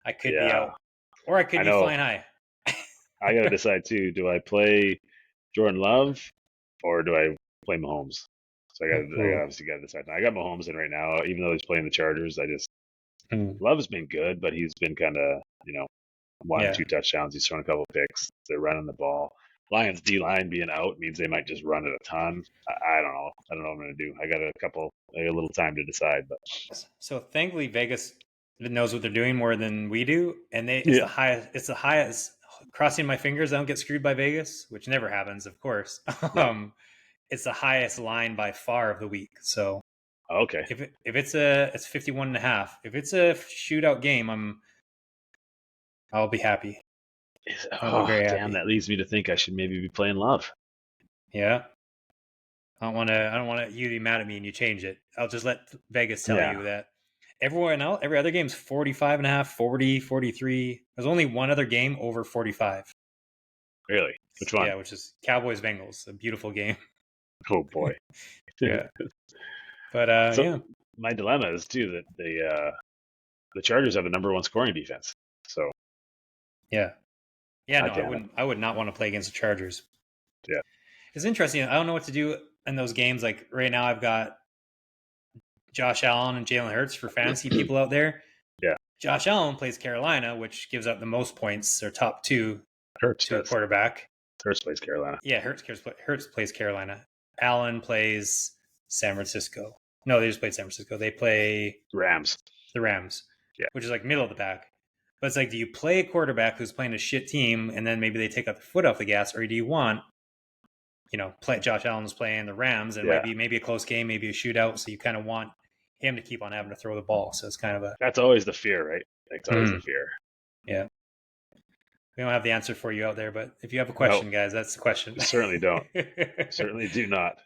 I could be out, or I could be flying high. I got to decide too. Do I play Jordan Love or do I play Mahomes? So I obviously got to decide. I got Mahomes in right now, even though he's playing the Chargers. Love's been good, but he's been kind of 1 or 2 touchdowns. He's thrown a couple picks. They're running the ball. Lions D-line being out means they might just run it a ton. I don't know. I don't know what I'm going to do. I got a little time to decide. But so thankfully Vegas knows what they're doing more than we do, and it's the highest. Crossing my fingers, I don't get screwed by Vegas, which never happens, of course. It's the highest line by far of the week. So okay, if it's 51.5. If it's a shootout game, I'll be happy. I'll be very happy. That leads me to think I should maybe be playing Love. Yeah. I don't want you to be mad at me and you change it. I'll just let Vegas tell you that. Every other game's 45.5, 40, 43. There's only one other game over 45. Really? Which one? Yeah, which is Cowboys Bengals. A beautiful game. Oh boy. Yeah. But my dilemma is too that the Chargers have the number 1 scoring defense. So yeah. Yeah, no, I would not want to play against the Chargers. Yeah. It's interesting. I don't know what to do in those games. Like right now I've got Josh Allen and Jalen Hurts for fantasy people out there. Yeah. Josh Allen plays Carolina, which gives up the most points, or top 2 to a quarterback. Hurts plays Carolina. Yeah, Hurts plays Carolina. Allen plays San Francisco. No, they just played San Francisco. They play the Rams. Yeah. Which is like middle of the pack. But it's like, do you play a quarterback who's playing a shit team and then maybe they take out the foot off the gas, or do you want, play Josh Allen's playing the Rams and maybe a close game, maybe a shootout, so you kind of want him to keep on having to throw the ball. So it's kind of a That's always the fear, right? That's always the fear. Yeah. We don't have the answer for you out there, but if you have a No, question, guys, that's the question. certainly don't. Certainly do not.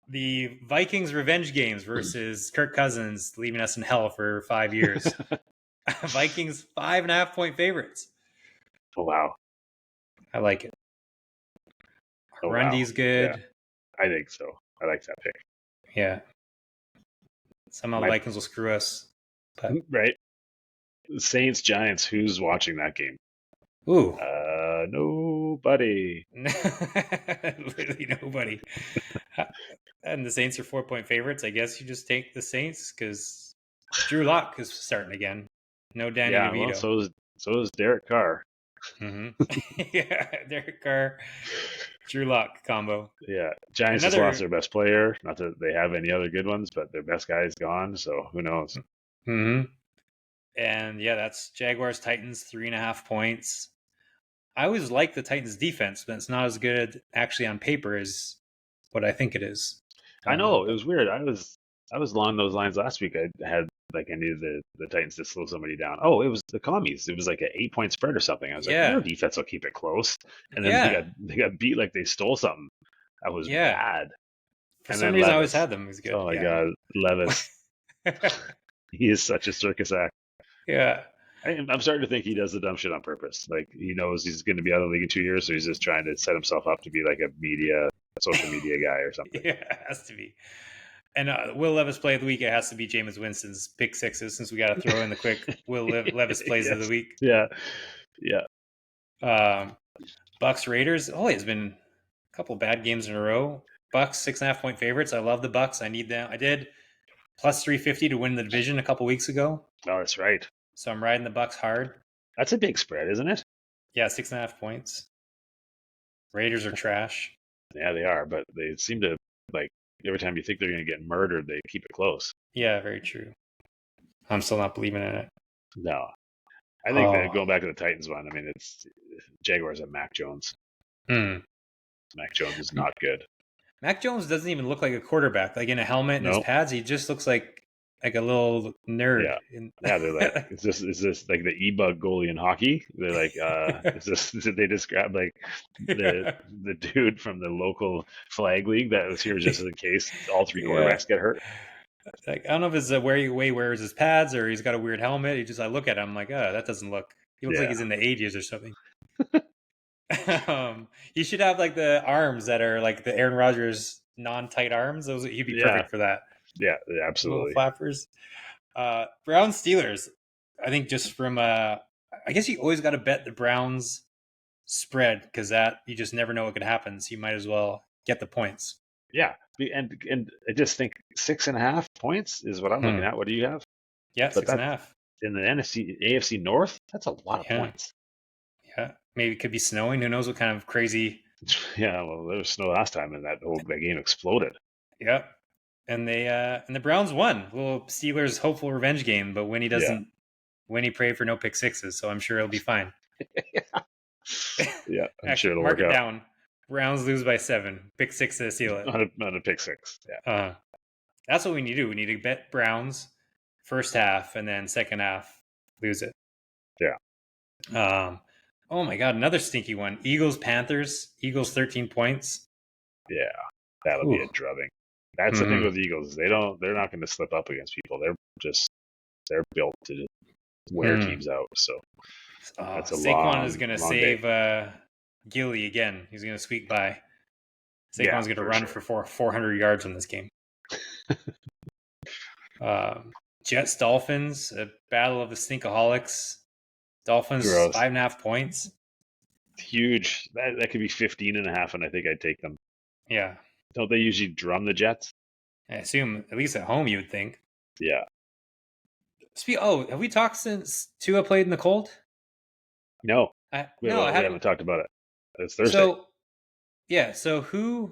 The Vikings revenge games versus Kirk Cousins leaving us in hell for 5 years. Vikings 5.5-point favorites. Oh, wow. I like it. Oh, wow. Rundy's good. Yeah, I think so. I like that pick. Yeah. Somehow the Vikings will screw us. But right. Saints Giants. Who's watching that game? Ooh. Nobody. Literally nobody. And the Saints are 4-point favorites. I guess you just take the Saints because Drew Lock is starting again. No Danny DeVito. Well, so is Derek Carr. Mm-hmm. Yeah, Derek Carr, Drew Lock combo. Yeah, Giants just lost their best player. Not that they have any other good ones, but their best guy is gone. So who knows? Mm-hmm. And yeah, that's Jaguars Titans 3.5 points. I always like the Titans defense, but it's not as good actually on paper as what I think it is. I know it was weird. I was along those lines last week. I had I needed the Titans to slow somebody down. Oh, it was the commies. It was like an 8-point spread or something. I was like, their defense will keep it close. And then they got beat like they stole something. That was bad. For some reason, I always had them. He was good. Oh my God, Levis. He is such a circus act. Yeah. I'm starting to think he does the dumb shit on purpose. Like he knows he's going to be out of the league in 2 years, so he's just trying to set himself up to be like a social media guy or something. Yeah, it has to be. And Will Levis play of the week, it has to be Jameis Winston's pick sixes, since we got to throw in the quick Will Levis plays of the week. Yeah. Bucks Raiders. Oh, it's been a couple bad games in a row. Bucks 6.5-point favorites. I love the Bucks. I need them. I did plus 350 to win the division a couple weeks ago. Oh, that's right. So I'm riding the Bucks hard. That's a big spread, isn't it? Yeah, 6.5 points. Raiders are trash. Yeah, they are, but they seem to every time you think they're going to get murdered, they keep it close. Yeah, very true. I'm still not believing in it. No. I think that going back to the Titans one, I mean, it's Jaguars and Mac Jones. Mac Jones is not good. Mac Jones doesn't even look like a quarterback. Like in a helmet and his pads, he just looks like a little nerd. Yeah, they're like, is this like the e-bug goalie in hockey? They're like, they describe like the dude from the local flag league that was here just in case all three quarterbacks get hurt. Like, I don't know if it's where he wears his pads or he's got a weird helmet. I look at him, I'm like, that doesn't look. He looks like he's in the 80s or something. He should have like the arms that are like the Aaron Rodgers non-tight arms. He'd be perfect for that. Yeah, absolutely. Little flappers. Browns Steelers. I think just from I guess you always got to bet the Browns spread because that you just never know what could happen. So you might as well get the points. Yeah, and I just think 6.5 points is what I'm looking at. What do you have? Yeah, 6.5. In the AFC North, that's a lot of points. Yeah, maybe it could be snowing. Who knows what kind of crazy. Yeah, well, there was snow last time, and that game exploded. Yep. And the Browns won. Little Steelers hopeful revenge game, but Winnie doesn't. Winnie prayed for no pick sixes, so I'm sure it'll be fine. Yeah, I'm sure it'll work out. Down. Browns lose by 7. Pick six to seal it. On a pick six. Yeah. That's what we need to do. We need to bet Browns first half, and then second half lose it. Yeah. Oh my God, another stinky one. Eagles Panthers. Eagles 13 points. Yeah, that'll be a drubbing. That's the thing with the Eagles. They're not going to slip up against people. They're built to just wear teams out. So that's a Saquon is going to save Gilly again. He's going to squeak by. Saquon's going to run for 400 yards in this game. Jets Dolphins, a battle of the stinkaholics. Dolphins 5.5 points. Huge. That could be 15.5, and I think I'd take them. Yeah. Don't they usually drum the Jets? I assume, at least at home, you would think. Yeah. Have we talked since Tua played in the cold? No. We haven't talked about it. It's Thursday. So who's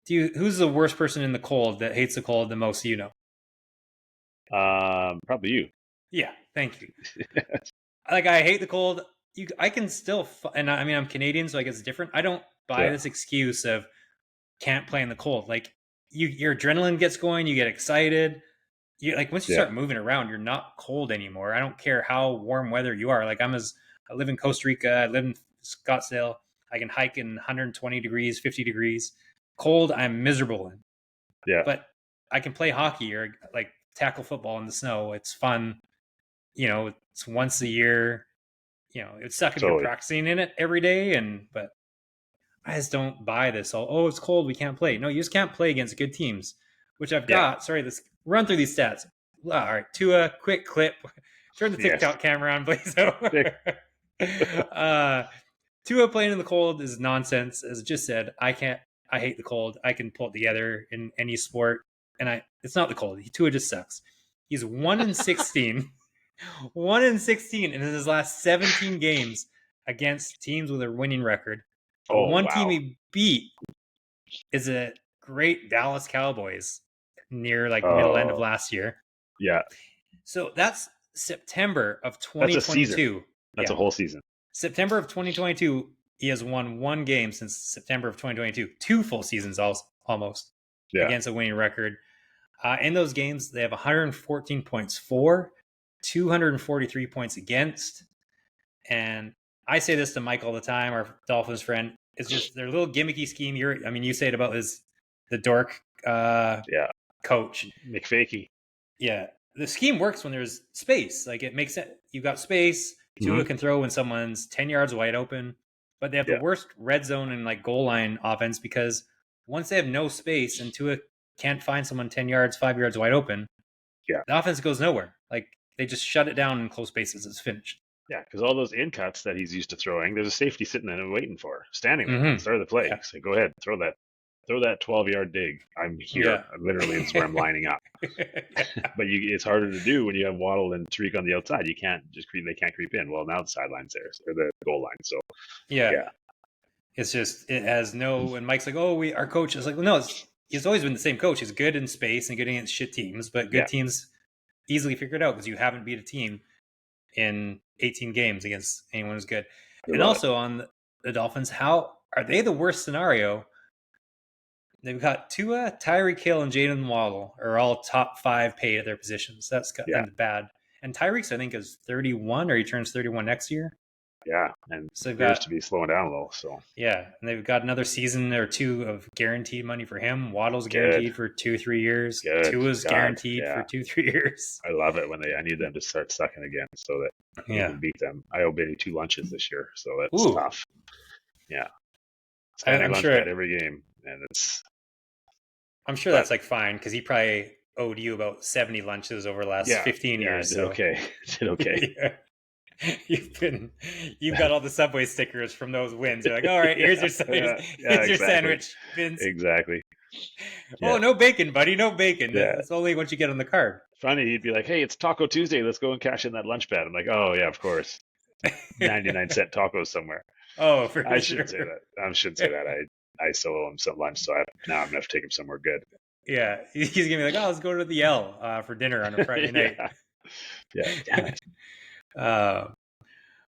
the worst person in the cold that hates the cold the most, you know? Probably you. Yeah, thank you. Like, I hate the cold. I can still, and I mean, I'm Canadian, so I guess it's different. I don't buy this excuse of can't play in the cold. Like, your adrenaline gets going. You get excited. You like once you Yeah. start moving around, you're not cold anymore. I don't care how warm weather you are. Like I live in Costa Rica. I live in Scottsdale. I can hike in 120 degrees, 50 degrees. Cold, I'm miserable in. Yeah. But I can play hockey or like tackle football in the snow. It's fun. It's once a year. It'd suck if you're Totally. practicing in it every day. But I just don't buy this. Oh, it's cold. We can't play. No, you just can't play against good teams, which I've Yeah. got. Sorry, let's run through these stats. All right, Tua, quick clip. Turn the Yes. TikTok camera on, Blaiso. Tua playing in the cold is nonsense. As I just said, I hate the cold. I can pull it together in any sport, and it's not the cold. Tua just sucks. He's 1-16, 1-16 in his last 17 games against teams with a winning record. The one team he beat is a great Dallas Cowboys near like middle end of last year. Yeah. So that's September of That's a season. 2022. That's a whole season. September of 2022, he has won one game since September of 2022. 2 full seasons almost against a winning record. In those games, they have 114 points for, 243 points against. And I say this to Mike all the time, our Dolphins friend. It's just their little gimmicky scheme. You say it about the dork coach. McFakey. Yeah. The scheme works when there's space. Like it makes sense. You've got space. Tua can throw when someone's 10 yards wide open. But they have the worst red zone and like goal line offense because once they have no space and Tua can't find someone 10 yards, 5 yards wide open, the offense goes nowhere. Like they just shut it down in close spaces. It's finished. Yeah, because all those in cuts that he's used to throwing, there's a safety sitting in and waiting for, standing there at the start of the play. Yeah. So go ahead, throw that 12-yard dig. I'm here. Yeah. Literally, it's where I'm lining up. But it's harder to do when you have Waddle and Tariq on the outside. You can't just creep. They can't creep in. Well, now the sideline's there, or the goal line. So yeah. It's just it has no. And Mike's like, our coach is like, well, no, he's always been the same coach. He's good in space and good against shit teams, but good teams easily figure it out because you haven't beat a team in 18 games against anyone who's good. And also on the Dolphins, how are they the worst scenario? They've got Tua, Tyreek Hill, and Jayden Waddle are all top 5 paid at their positions. That's kind of bad. And Tyreek's, I think, is 31, or he turns 31 next year. Yeah, and so appears to be slowing down a little. So yeah, and they've got another season or 2 of guaranteed money for him. Waddle's guaranteed for 2-3 years. Tua's guaranteed for 2-3 years. I love it when I need them to start sucking again, so that we can beat them. I owe Benny 2 lunches this year, so that's tough. Yeah, standing lunch bet every game, and I'm sure that's like fine because he probably owed you about 70 lunches over the last 15 years. Did okay. Did okay. You've got all the Subway stickers from those wins. You're like, all right, here's your sandwich, Vince. Exactly. Oh, no bacon, buddy, no bacon. That's only what you get on the card. Funny, he'd be like, hey, it's Taco Tuesday. Let's go and cash in that lunch bet. I'm like, oh yeah, of course. 99-cent tacos somewhere. Oh, I shouldn't say that. I shouldn't say that. I still owe him some lunch, so now I'm gonna have to take him somewhere good. Yeah, he's gonna be like, oh, let's go to the L for dinner on a Friday night. Yeah, damn it. All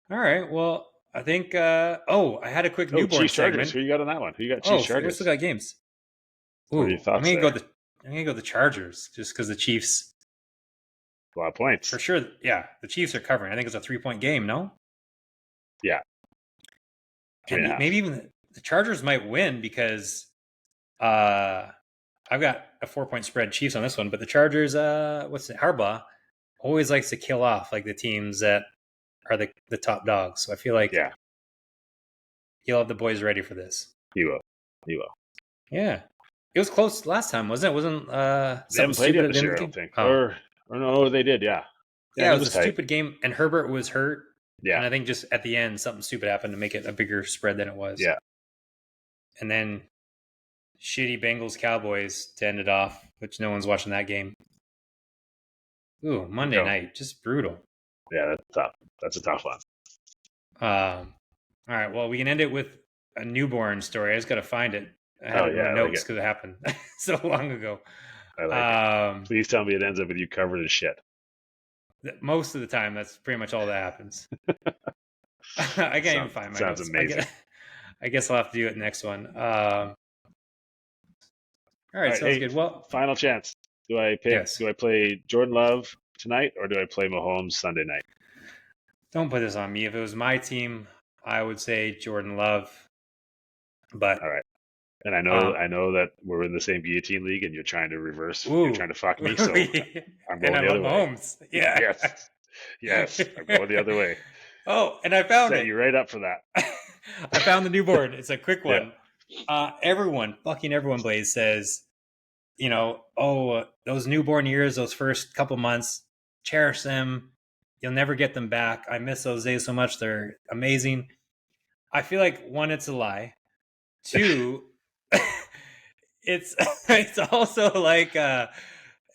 right. Well, I think. I had a quick newborn segment. Who you got on that one? Who you got? Chiefs Chargers. We still got games. What are your thoughts? I'm gonna go the Chargers just because the Chiefs. A lot of points for sure. Yeah, the Chiefs are covering. I think it's a 3-point game. No. Yeah. And maybe even the Chargers might win because I've got a 4-point spread Chiefs on this one, but the Chargers, Harbaugh always likes to kill off like the teams that are the top dogs. So I feel like he'll have the boys ready for this. He will. Yeah. It was close last time, wasn't it? Wasn't they haven't played yet this year, I don't think. Or no, they did, yeah. Yeah, it was a stupid game, and Herbert was hurt. Yeah. And I think just at the end, something stupid happened to make it a bigger spread than it was. Yeah. And then shitty Bengals Cowboys to end it off, which no one's watching that game. Ooh, Monday night, just brutal. Yeah, that's tough. That's a tough one. All right, well, we can end it with a newborn story. I just got to find it. I had it in my notes because it happened so long ago. I like it. Please tell me it ends up with you covered in shit. Most of the time, that's pretty much all that happens. I can't even find my notes. Sounds amazing. I guess I'll have to do it next one. All All right, right, sounds hey, good. Well, final chance. yes. Do I play Jordan Love tonight or do I play Mahomes Sunday night? Don't put this on me. If it was my team, I would say Jordan Love. But All right. And um, I know that we're in the same guillotine league and you're trying ooh, to fuck me, so I'm and going I the love other way. Mahomes. Yeah. Yes. Yes, I'm going the other way. Oh, and I found Set it. you right up for that. I found the new board. It's a quick Yeah. one. Fucking everyone, Blaze says, those newborn years, those first couple months, cherish them. You'll never get them back. I miss those days so much. They're amazing. I feel like one, it's a lie. Two, it's it's also like an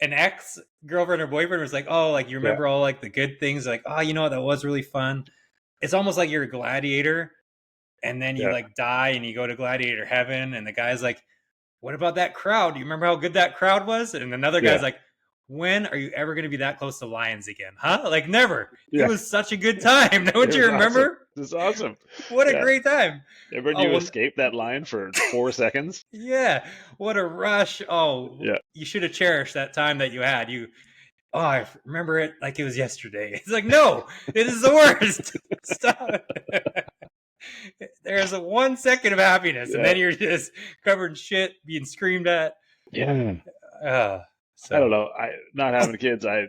ex girlfriend or boyfriend was like, oh, like you Yeah. remember all like the good things, like, oh, that was really fun. It's almost like you're a gladiator, and then you Yeah. like die and you go to gladiator heaven, and the guy's like, what about that crowd? Do you remember how good that crowd was? And another guy's Yeah. like, when are you ever going to be that close to Lions again? Huh? Like never. It Yeah. was such a good time. Don't It you was awesome. remember? This is awesome. What a Yeah. great time. Remember Oh you well, escaped that line for 4 seconds? yeah. What a rush. Oh, Yeah. you should have cherished that time that you had. I remember it like it was yesterday. It's like, no, it is the worst. Stop. There's a 1 second of happiness, and Yeah. then you're just covered in shit, being screamed at. Yeah. Uh, I don't so know. I not having kids, I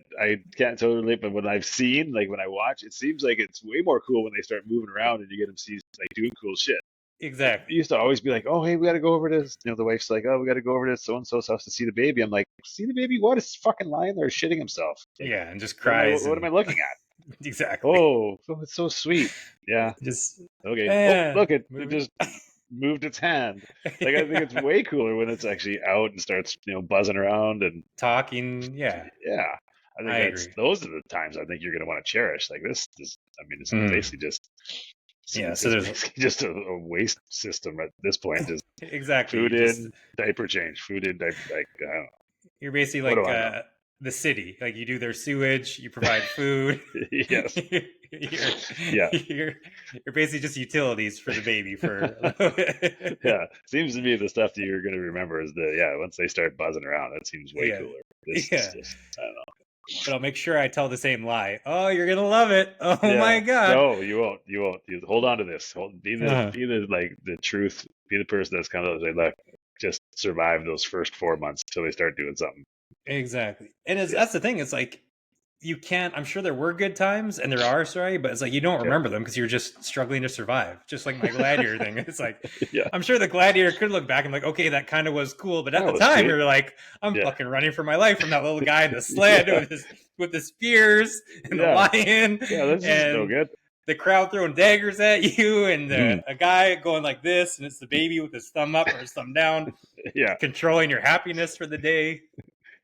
can't totally relate, but when I've seen, like when I watch, it seems like it's way more cool when they start moving around and you get them see like doing cool shit. Like it exactly. used to always be like, oh hey, we got to go over to this. The wife's like, oh, we got to go over to so and so's house to see the baby. I'm like, see the baby? What? Is fucking lying there shitting himself. Like, Yeah, and just cries what am I and looking at? exactly. Oh, it's so sweet. Yeah. Just Okay. Oh, look, it movie. just moved its hand. Like I think it's way cooler when it's actually out and starts, buzzing around and Talking. Yeah, yeah. I think I agree. those are the times I think you're going to want to cherish. Like this is, I mean, it's Mm. basically just Yeah, so it's there's basically just a waste system at this point. Just exactly. food in, diaper change, food in, diaper. Like I don't know. You're basically What do like I know? the city. Like you do their sewage, you provide food. Yes. you're, Yeah. you're you're basically just utilities for the baby for Yeah. Seems to me the stuff that you're going to remember is once they start buzzing around, that seems way yeah. cooler. This is Yeah. just, I don't know. But I'll make sure I tell the same lie. Oh, you're gonna love it. Oh my Yeah. god. No, you won't. You won't. You hold on to this. Uh-huh. Be the like the truth. Be the person that's kind of like, look, just survive those first 4 months until they start doing something. Exactly. And Yeah. that's the thing. It's like you can't. I'm sure there were good times, and there are. Sorry, but it's like you don't Yeah. remember them because you're just struggling to survive. Just like my gladiator thing. It's like Yeah. I'm sure the gladiator could look back and like, okay, that kind of was cool, but at That the was time sweet. you're like, I'm Yeah. fucking running for my life from that little guy in the sled Yeah. with the spears and the Yeah. lion Yeah. This is no and good. the crowd throwing daggers at you and Mm. a guy going like this, and it's the baby with his thumb up or his thumb down, Yeah. controlling your happiness for the day.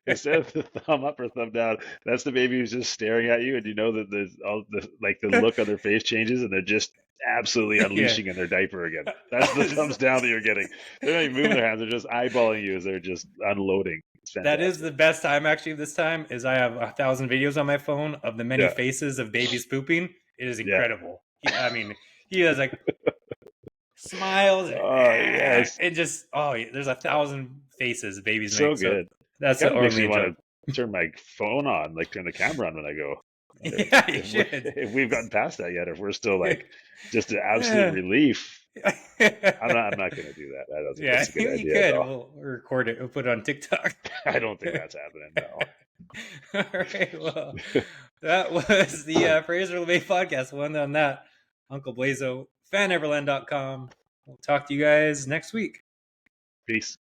Instead of the thumb up or thumb down, that's the baby who's just staring at you, and you know that there's all the like the look on their face changes, and they're just absolutely Yeah. unleashing in their diaper again. That's the thumbs down that you're getting. They're not even moving their hands; they're just eyeballing you as they're just unloading. It's That is fantastic. the best time actually this time is I have 1,000 videos on my phone of the many Yeah, faces of babies pooping. It is yeah. incredible. He has like smiles Oh yes, and just there's 1,000 faces babies so make. So good. that's Kind the of makes me only want joke. to turn my phone on, like turn the camera on when I go. I wonder Yeah, you if we should. if we've gotten past that yet, if we're still like just an absolute relief. I'm not going to do that. I don't think Yeah, that's a good you idea at could. all. We'll record it. We'll put it on TikTok. I don't think that's happening. No. All right. Well, that was the Fraser LeMay podcast. One on that. Uncle Blaiso, faneverland.com. We'll talk to you guys next week. Peace.